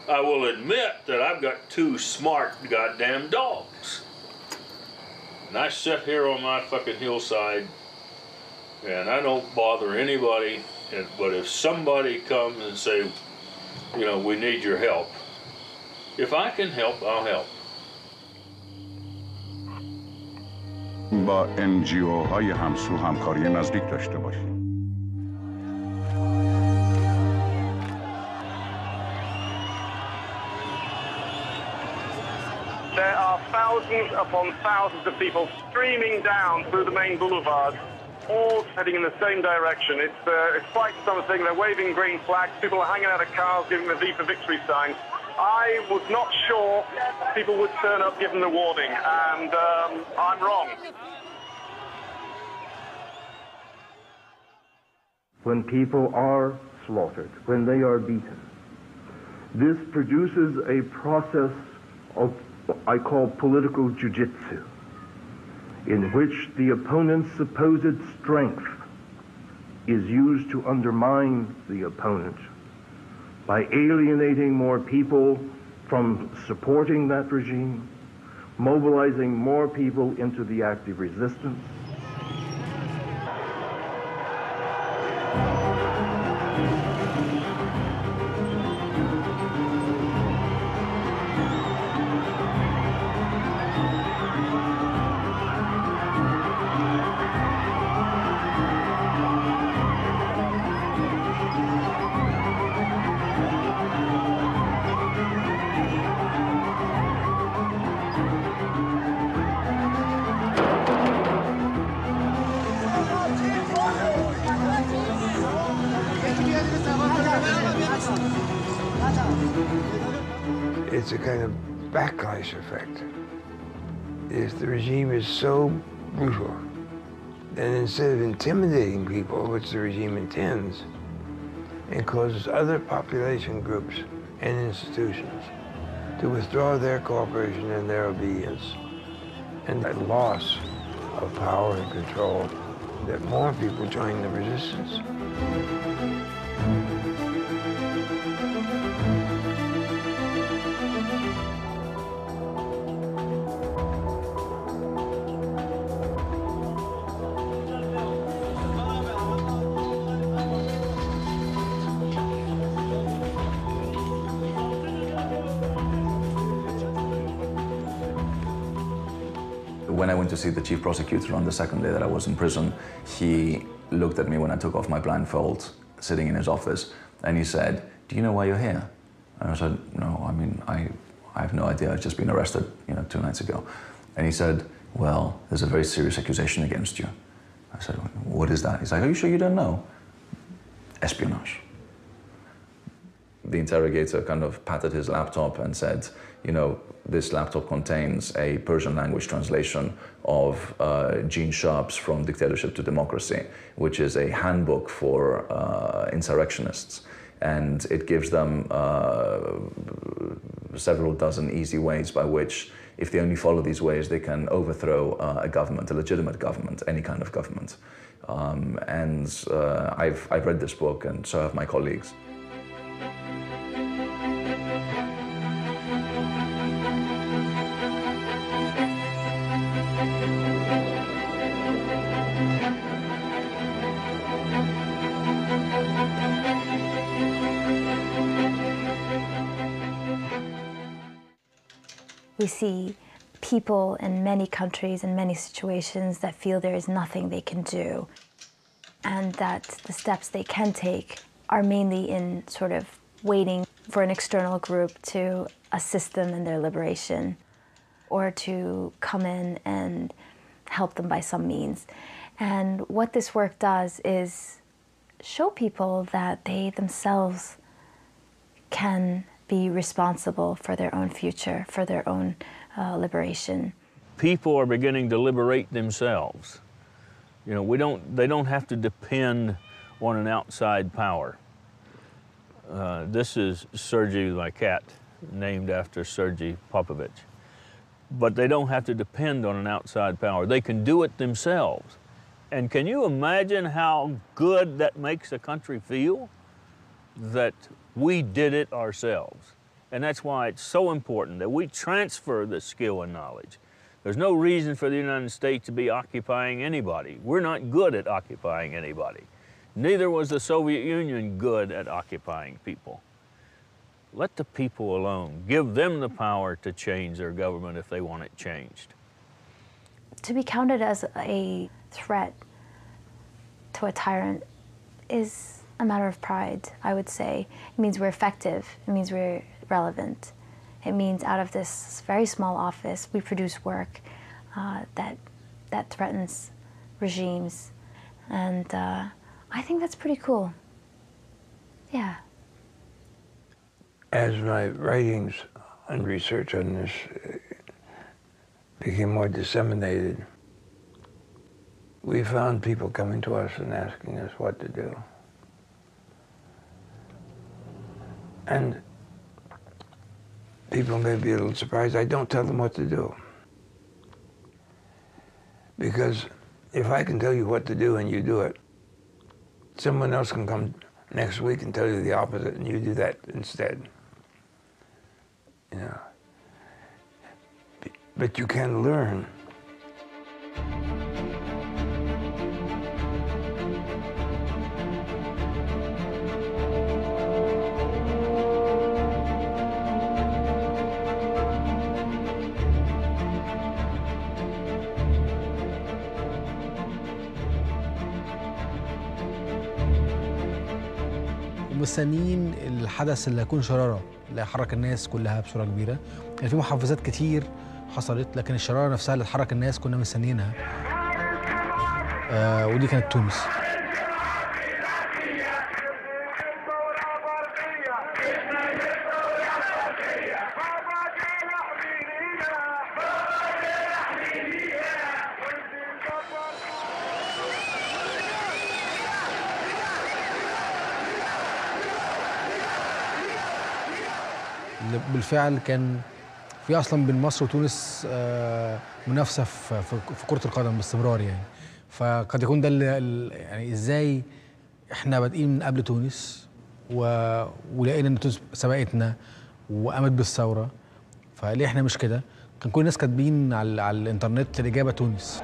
I will admit that I've got two smart goddamn dogs. And I sit here on my fucking hillside and I don't bother anybody, but if somebody comes and say, you know, we need your help, if I can help, I'll help. با NGO-های همسو همکاری نزدیک داشته باشیم. There are thousands upon thousands of people streaming down through the main boulevard, all heading in the same direction. It's quite something. They're waving green flags. People are hanging out of cars, giving the V for Victory signs. I was not sure people would turn up given the warning, and I'm wrong. When people are slaughtered, when they are beaten, this produces a process of what I call political jiu-jitsu, in which the opponent's supposed strength is used to undermine the opponent by alienating more people from supporting that regime, mobilizing more people into the active resistance. a kind of backlash effect. If the regime is so brutal, then instead of intimidating people, which the regime intends, it causes other population groups and institutions to withdraw their cooperation and their obedience, and that loss of power and control, that more people join the resistance. When I went to see the chief prosecutor on the second day that I was in prison, he looked at me when I took off my blindfold, sitting in his office, and he said, "Do you know why you're here?" And I said, "No, I mean, I have no idea. I've just been arrested, 2 nights ago." And he said, "Well, there's a very serious accusation against you." I said, "What is that?" He's like, "Are you sure you don't know?" Espionage. The interrogator kind of patted his laptop and said, "This laptop contains a Persian language translation of Gene Sharp's From Dictatorship to Democracy, which is a handbook for insurrectionists. And it gives them several dozen easy ways by which, if they only follow these ways, they can overthrow a government, a legitimate government, any kind of government." I've read this book, and so have my colleagues. We see people in many countries and many situations that feel there is nothing they can do, and that the steps they can take are mainly in sort of waiting for an external group to assist them in their liberation or to come in and help them by some means. And what this work does is show people that they themselves can be responsible for their own future, for their own liberation. People are beginning to liberate themselves. They don't have to depend on an outside power. This is Sergei, my cat, named after Sergei Popovich. But they don't have to depend on an outside power. They can do it themselves. And can you imagine how good that makes a country feel? That we did it ourselves. And that's why it's so important that we transfer the skill and knowledge. There's no reason for the United States to be occupying anybody. We're not good at occupying anybody. Neither was the Soviet Union good at occupying people. Let the people alone. Give them the power to change their government if they want it changed. To be counted as a threat to a tyrant is a matter of pride, I would say. It means we're effective. It means we're relevant. It means out of this very small office, we produce work that threatens regimes. And I think that's pretty cool. Yeah. As my writings and research on this became more disseminated, we found people coming to us and asking us what to do. And people may be a little surprised. I don't tell them what to do. Because if I can tell you what to do and you do it, someone else can come next week and tell you the opposite and you do that instead. But you can learn. مستنيين الحدث اللي هيكون شرارة اللي هيحرك الناس كلها بصورة كبيرة. يعني في محفزات كتير حصلت، لكن الشرارة نفسها اللي تحرك الناس كنا مستنيينها. ودي كانت تونس. اللي بالفعل كان في اصلا بين مصر وتونس منافسه في كره القدم باستمرار يعني. فقد يكون ده يعني ازاي احنا بادئين من قبل تونس ولقينا ان تونس سبقتنا وقامت بالثوره، فليه احنا مش كده؟ كان كل الناس كاتبين على الانترنت الاجابه تونس.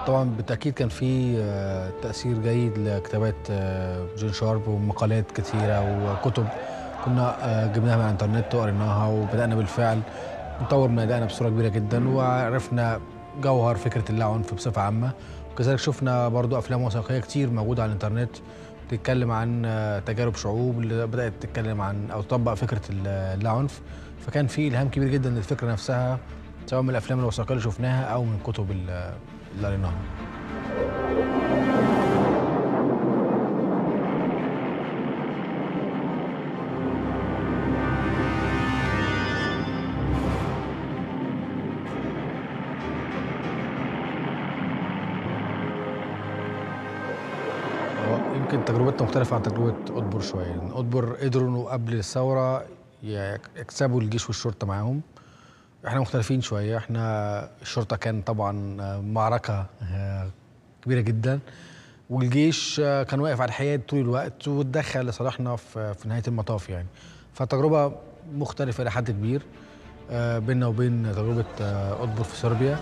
طبعا بالتاكيد كان في تاثير جيد لكتابات جين شارب ومقالات كثيره وكتب كنا جبناها من الانترنت وقريناها، وبدانا بالفعل نطور من ادائنا بصوره كبيره جدا، وعرفنا جوهر فكره اللاعنف بصفه عامه. وكذلك شفنا برضو افلام وثائقيه كتير موجوده على الانترنت بتتكلم عن تجارب شعوب اللي بدات تتكلم عن او تطبق فكره اللاعنف. فكان في الهام كبير جدا للفكره نفسها، سواء من الافلام الوثائقيه اللي شفناها او من الكتب اللي قريناها. يمكن تجربتنا مختلفة عن تجربة أطبر شوية، لأن أطبر قدروا إنه قبل الثورة يكسبوا الجيش والشرطة معاهم. إحنا مختلفين شوية، إحنا الشرطة كان طبعا معركة كبيرة جدا، والجيش كان واقف على الحياد طول الوقت واتدخل لصالحنا في نهاية المطاف يعني. فتجربة مختلفة إلى حد كبير بيننا وبين تجربة أطبر في صربيا.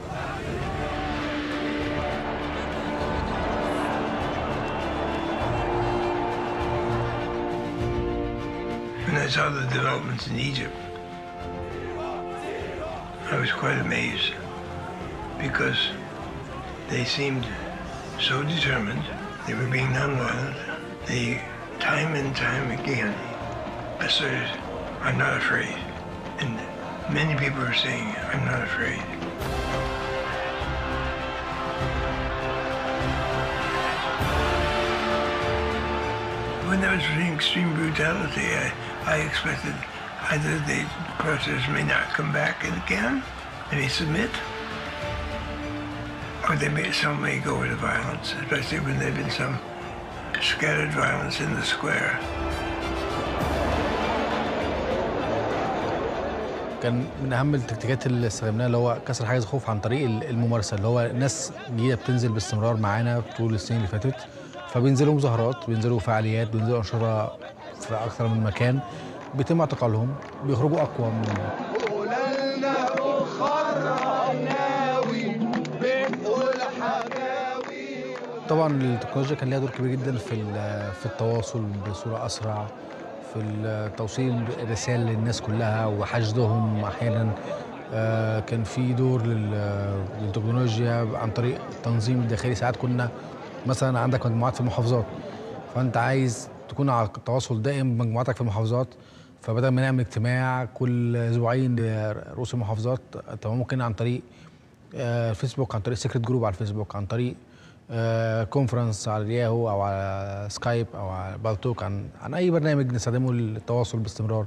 When I saw the developments in Egypt, I was quite amazed because they seemed so determined. They were being nonviolent. They, time and time again, asserted, "I'm not afraid." And many people are saying, "I'm not afraid." When there was really extreme brutality, I expected either the protesters may not come back again, they may submit, or some may go into violence, especially when there had been some scattered violence in the square. كان من اهم التكتيكات اللي استخدمناها اللي هو كسر حاجز الخوف عن طريق الممارسه، اللي هو ناس جديده بتنزل باستمرار معانا طول السنين اللي فاتت، فبينزلوا مظاهرات، بينزلوا فعاليات، بينزلوا انشطه في اكثر من مكان، بيتم اعتقالهم، بيخرجوا اقوى من طبعا التكنولوجيا كان ليها دور كبير جدا في التواصل بصوره اسرع، في توصيل الرسائل للناس كلها وحشدهم احيانا. كان في دور للتكنولوجيا عن طريق التنظيم الداخلي. ساعات كنا مثلا عندك مجموعات في المحافظات، فانت عايز تكون على تواصل دائم بمجموعاتك في المحافظات، فبدل ما نعمل اجتماع كل اسبوعين لرؤوس المحافظات، طب ممكن عن طريق الفيسبوك، عن طريق سيكريت جروب على الفيسبوك، عن طريق كونفرنس على الياهو او على سكايب او على بالتوك، عن اي برنامج نستخدمه للتواصل باستمرار.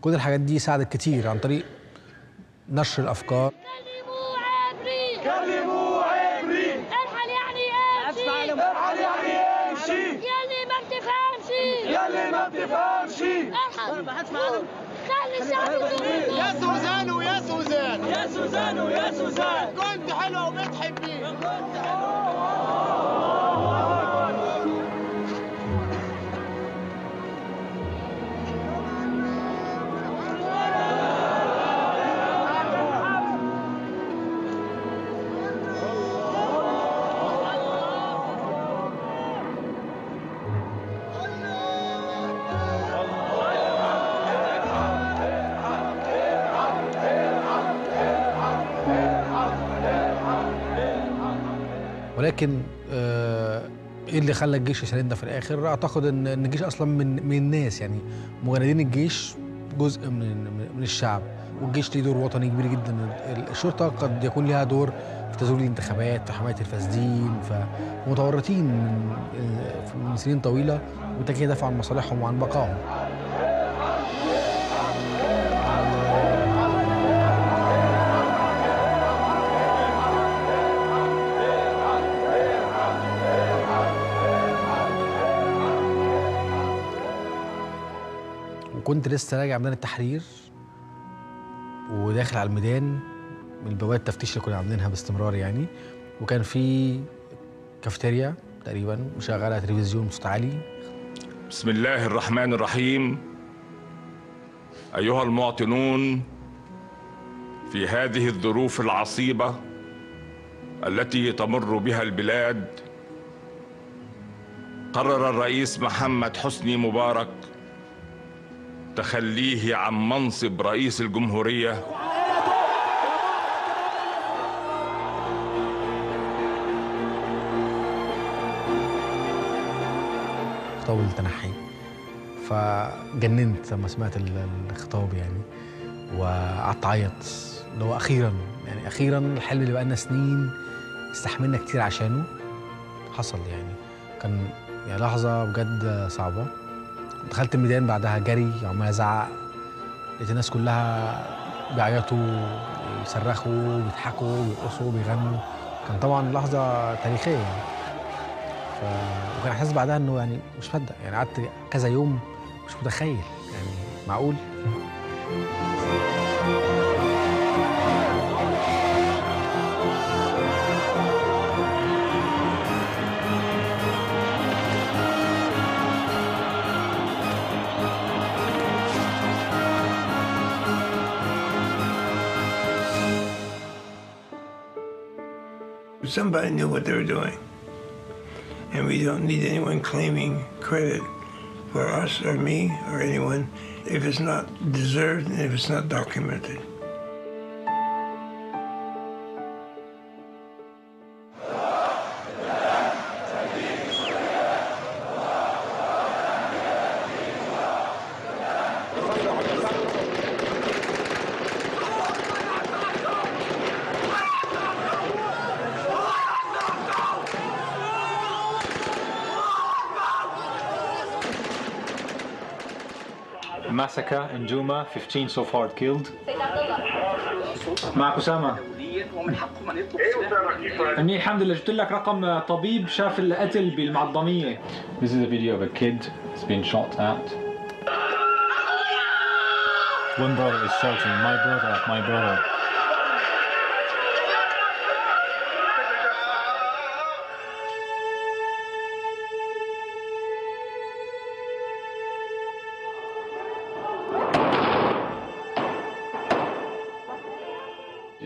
كل الحاجات دي ساعدت كتير عن طريق نشر الافكار. كلموا عبري، ارحل يعني امشي، ارحل يعني امشي، يلي ما بتفهمش، يلي ما بتفهمش، ارحل. خلي الشعب يقول يا سوزان ويا سوزان، يا سوزان ويا سوزان، كنت حلوه وبتحبيه، كنت حلوه. ولكن ايه اللي خلى الجيش يساندنا في الاخر؟ اعتقد ان الجيش اصلا من الناس، يعني مجندين الجيش جزء من الشعب، والجيش ليه دور وطني كبير جدا. الشرطه قد يكون لها دور في تزوير الانتخابات، في حمايه الفاسدين، فمتورطين من سنين طويله، وبالتالي يدافعوا عن مصالحهم وعن بقائهم. وكنت لسه راجع ميدان التحرير وداخل على الميدان من البوابات التفتيش اللي كنا عاملينها باستمرار يعني، وكان في كافيتيريا تقريبا مشغله تلفزيون بصوت عالي. بسم الله الرحمن الرحيم. أيها المواطنون، في هذه الظروف العصيبة التي تمر بها البلاد، قرر الرئيس محمد حسني مبارك تخليه عن منصب رئيس الجمهورية. خطاب التنحي، فجننت لما سمعت الخطاب يعني، وقعدت اعيط اللي هو اخيرا يعني، اخيرا الحلم اللي بقالنا سنين استحملنا كتير عشانه حصل يعني. كان يعني لحظه بجد صعبه. دخلت الميدان بعدها جري عمال ازعق، لقيت الناس كلها بيعيطوا يصرخوا بيضحكوا بيرقصوا بيغنوا. كان طبعا لحظه تاريخيه يعني. وكان احساس بعدها انه يعني مش مصدق يعني، قعدت كذا يوم مش متخيل يعني معقول. Somebody knew what they were doing. And we don't need anyone claiming credit for us or me or anyone if it's not deserved and if it's not documented. Massacre in Juma, 15 so far killed. معك أسامة. أني الحمد لله جبت لك رقم طبيب شاف القتل بالمعظمية. This is a video of a kid that's been shot at. One brother is shouting, "My brother, my brother."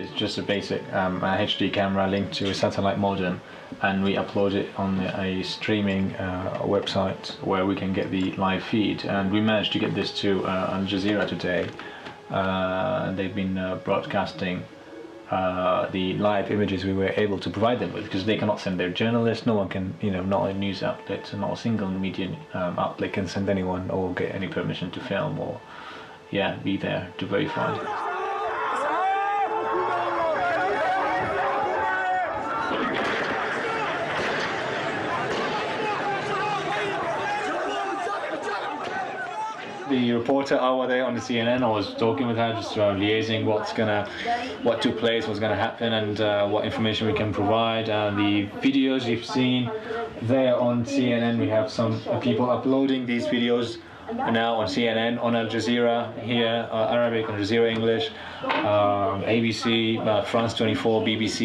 It's just a basic HD camera linked to a satellite modem, and we upload it on a streaming website where we can get the live feed. And we managed to get this to Al Jazeera today. They've been broadcasting the live images we were able to provide them with, because they cannot send their journalists. No one can, not a news outlet, not a single media outlet can send anyone or get any permission to film or, be there to verify. The reporter over there on the CNN, I was talking with her, just liaising what took place, what's going to happen, and what information we can provide. The videos you've seen there on CNN, we have some people uploading these videos now on CNN, on Al Jazeera here, Arabic, Al Jazeera English, ABC, France 24, BBC,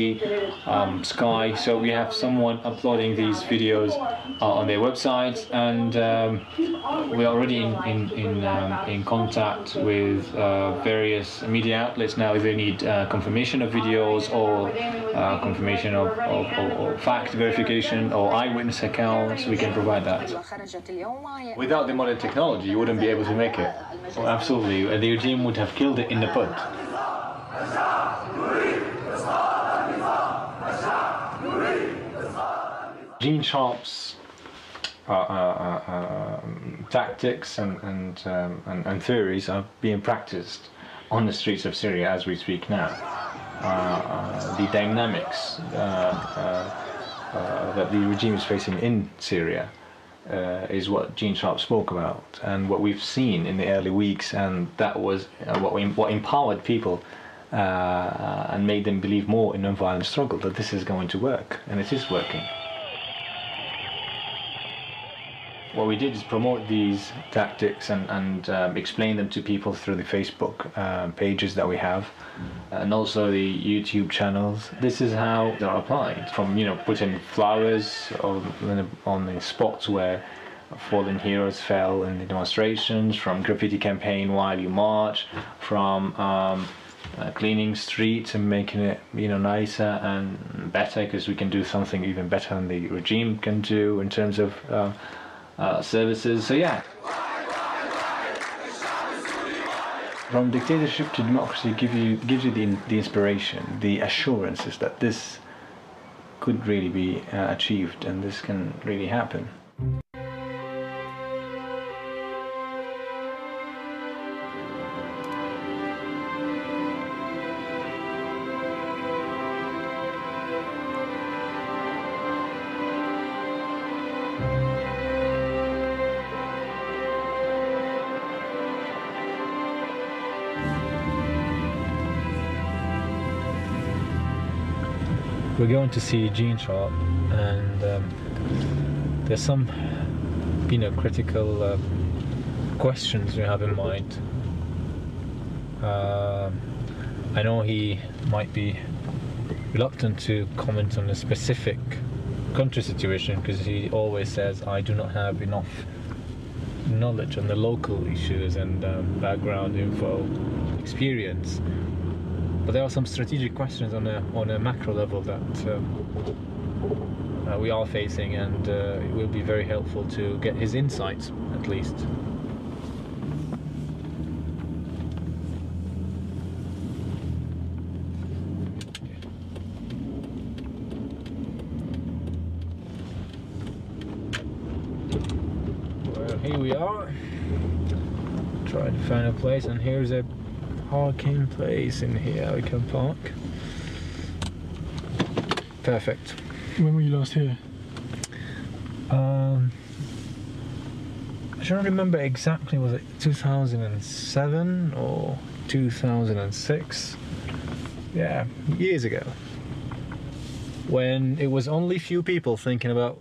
Sky. So we have someone uploading these videos on their websites, and we're already in contact with various media outlets now if they need confirmation of videos or confirmation of fact verification or eyewitness accounts. We can provide that. Without the modern technology, you wouldn't be able to make it. Oh, absolutely. The regime would have killed it in the bud. Gene Sharp's tactics and theories are being practiced on the streets of Syria as we speak now. The dynamics that the regime is facing in Syria is what Gene Sharp spoke about, and what we've seen in the early weeks, and that was what empowered people and made them believe more in non-violent struggle, that this is going to work, and it is working. what we did is promote these tactics and explain them to people through the Facebook pages that we have, and also the YouTube channels. This is how they're applied, from putting flowers on the spots where fallen heroes fell in the demonstrations, from graffiti campaign while you march, from cleaning streets and making it nicer and better, because we can do something even better than the regime can do in terms of services. So yeah, from dictatorship to democracy gives you the inspiration, the assurances that this could really be achieved and this can really happen. We're going to see Gene Sharp, and there's some, critical questions we have in mind. I know he might be reluctant to comment on a specific country situation because he always says, I do not have enough knowledge on the local issues and background info, experience. But there are some strategic questions on a macro level that we are facing, and it will be very helpful to get his insights, at least. Well, here we are. Trying to find a place, and here's a parking place in here. We can park. Perfect. When were you last here? I don't remember exactly. Was it 2007 or 2006? Yeah, years ago. When it was only few people thinking about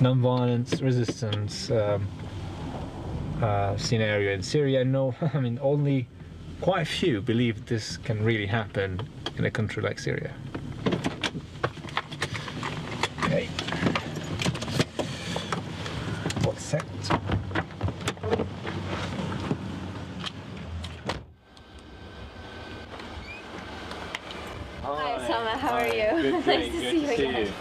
non-violence resistance scenario in Syria. No, I mean, only quite a few believe this can really happen in a country like Syria. Okay. What's set? Hi, Sama, how are you? Good, Nice great. to Good see you to see again. you.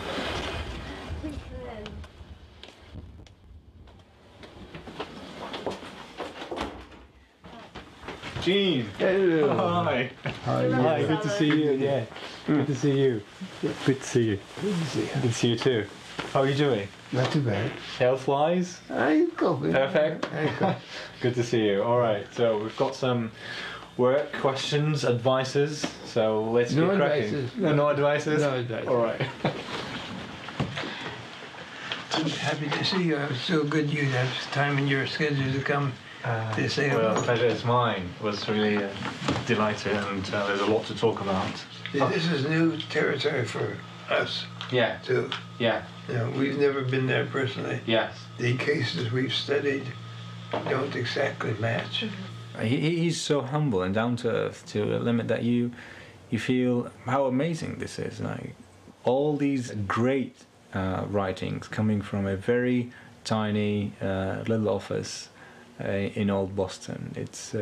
Gene. Hello. Hi. Hi. Hi. Good to see you again. Good to see you. Good to see you. Good to see you. Good to see you too. How are you doing? Not too bad. Health-wise? I'm coping. Perfect. Good to see you. All right. So we've got some work questions, advices. So let's No get cracking. advices. No advices. No advices. All right. I'm happy to see you. I was so good you'd have time in your schedule to come to say Well, hello. the pleasure is mine. Was really delighted, and there's a lot to talk about. This is new territory for us. Yeah. Too. Yeah. You know, we've never been there personally. Yes. The cases we've studied don't exactly match. He's so humble and down to earth to a limit that you feel how amazing this is. Like all these great writings coming from a very tiny little office in old Boston. It's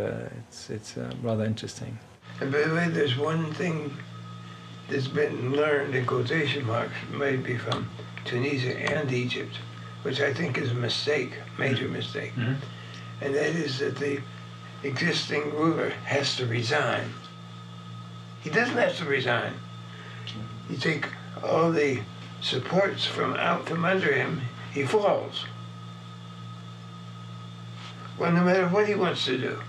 rather interesting. And by the way, there's one thing that's been learned in quotation marks, maybe from Tunisia and Egypt, which I think is a mistake, major mistake. Mm-hmm. And that is that the existing ruler has to resign. He doesn't have to resign. You take all the supports from out from under him, he falls. Well, no matter what he wants to do.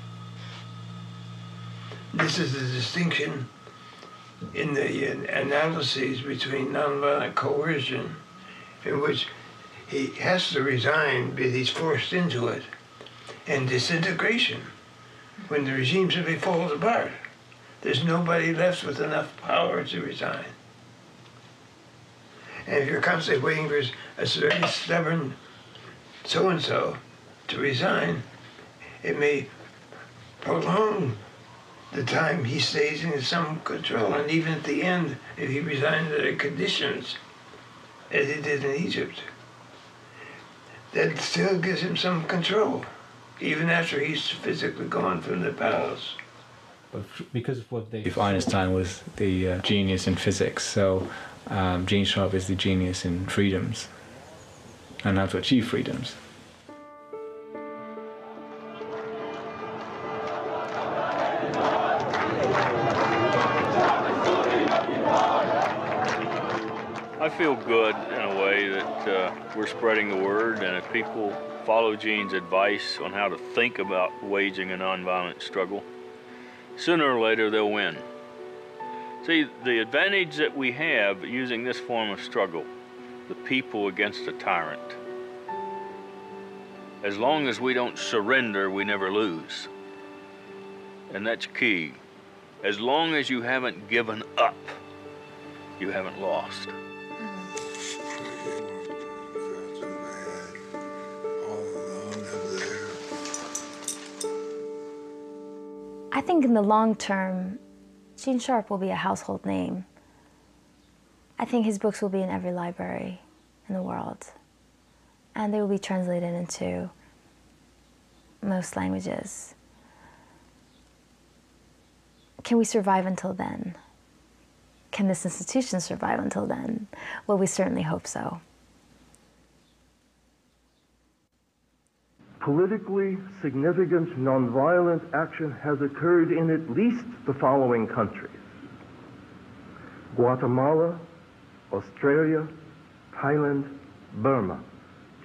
This is the distinction in the analyses between nonviolent coercion, in which he has to resign, but he's forced into it, and disintegration, when the regime simply falls apart. There's nobody left with enough power to resign. And if you're constantly waiting for a very stubborn so-and-so to resign, it may prolong the time he stays in some control. And even at the end, if he resigns under conditions, as he did in Egypt, that still gives him some control, even after he's physically gone from the palace. But because of what they... If Einstein was the genius in physics, so Gene Sharp is the genius in freedoms and how to achieve freedoms. I feel good in a way that we're spreading the word, and if people follow Gene's advice on how to think about waging a nonviolent struggle, sooner or later they'll win. See, the advantage that we have using this form of struggle, the people against a tyrant, as long as we don't surrender, we never lose. And that's key. As long as you haven't given up, you haven't lost. I think in the long term, Gene Sharp will be a household name. I think his books will be in every library in the world, and they will be translated into most languages. Can we survive until then? Can this institution survive until then? Well, we certainly hope so. Politically significant nonviolent action has occurred in at least the following countries: Guatemala, Australia, Thailand, Burma,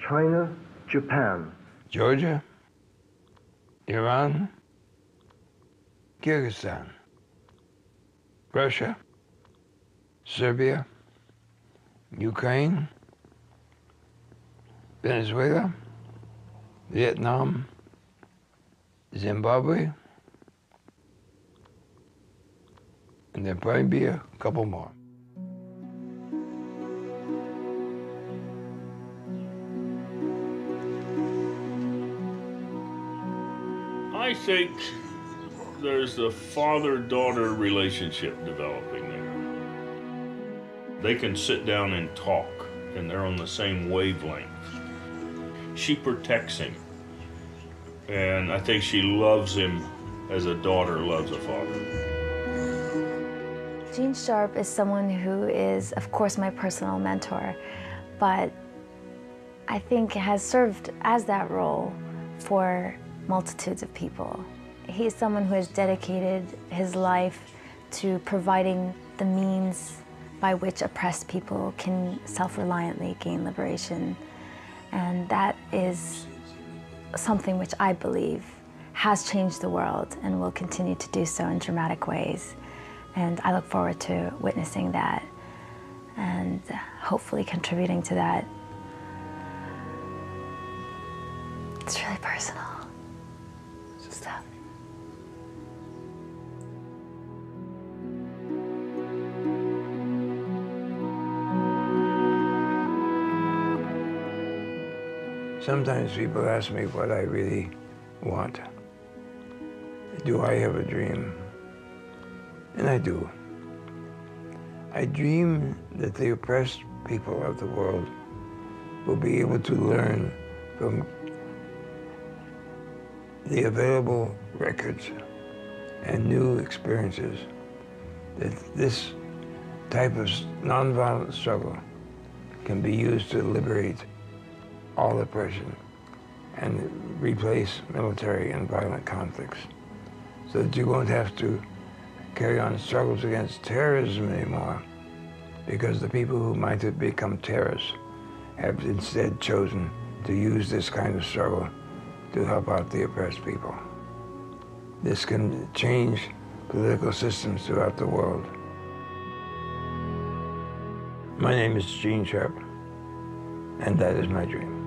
China, Japan, Georgia, Iran, Kyrgyzstan, Russia, Serbia, Ukraine, Venezuela, Vietnam, Zimbabwe, and there'll probably be a couple more. I think there's a father-daughter relationship developing there. They can sit down and talk, and they're on the same wavelength. She protects him, and I think she loves him as a daughter loves a father. Gene Sharp is someone who is, of course, my personal mentor, but I think has served as that role for multitudes of people. He is someone who has dedicated his life to providing the means by which oppressed people can self-reliantly gain liberation. And that is something which I believe has changed the world and will continue to do so in dramatic ways. And I look forward to witnessing that and hopefully contributing to that. It's really personal stuff. Sometimes people ask me what I really want. Do I have a dream? And I do. I dream that the oppressed people of the world will be able to learn from the available records and new experiences that this type of nonviolent struggle can be used to liberate all oppression and replace military and violent conflicts, so that you won't have to carry on struggles against terrorism anymore, because the people who might have become terrorists have instead chosen to use this kind of struggle to help out the oppressed people. This can change political systems throughout the world. My name is Gene Sharp, and that is my dream.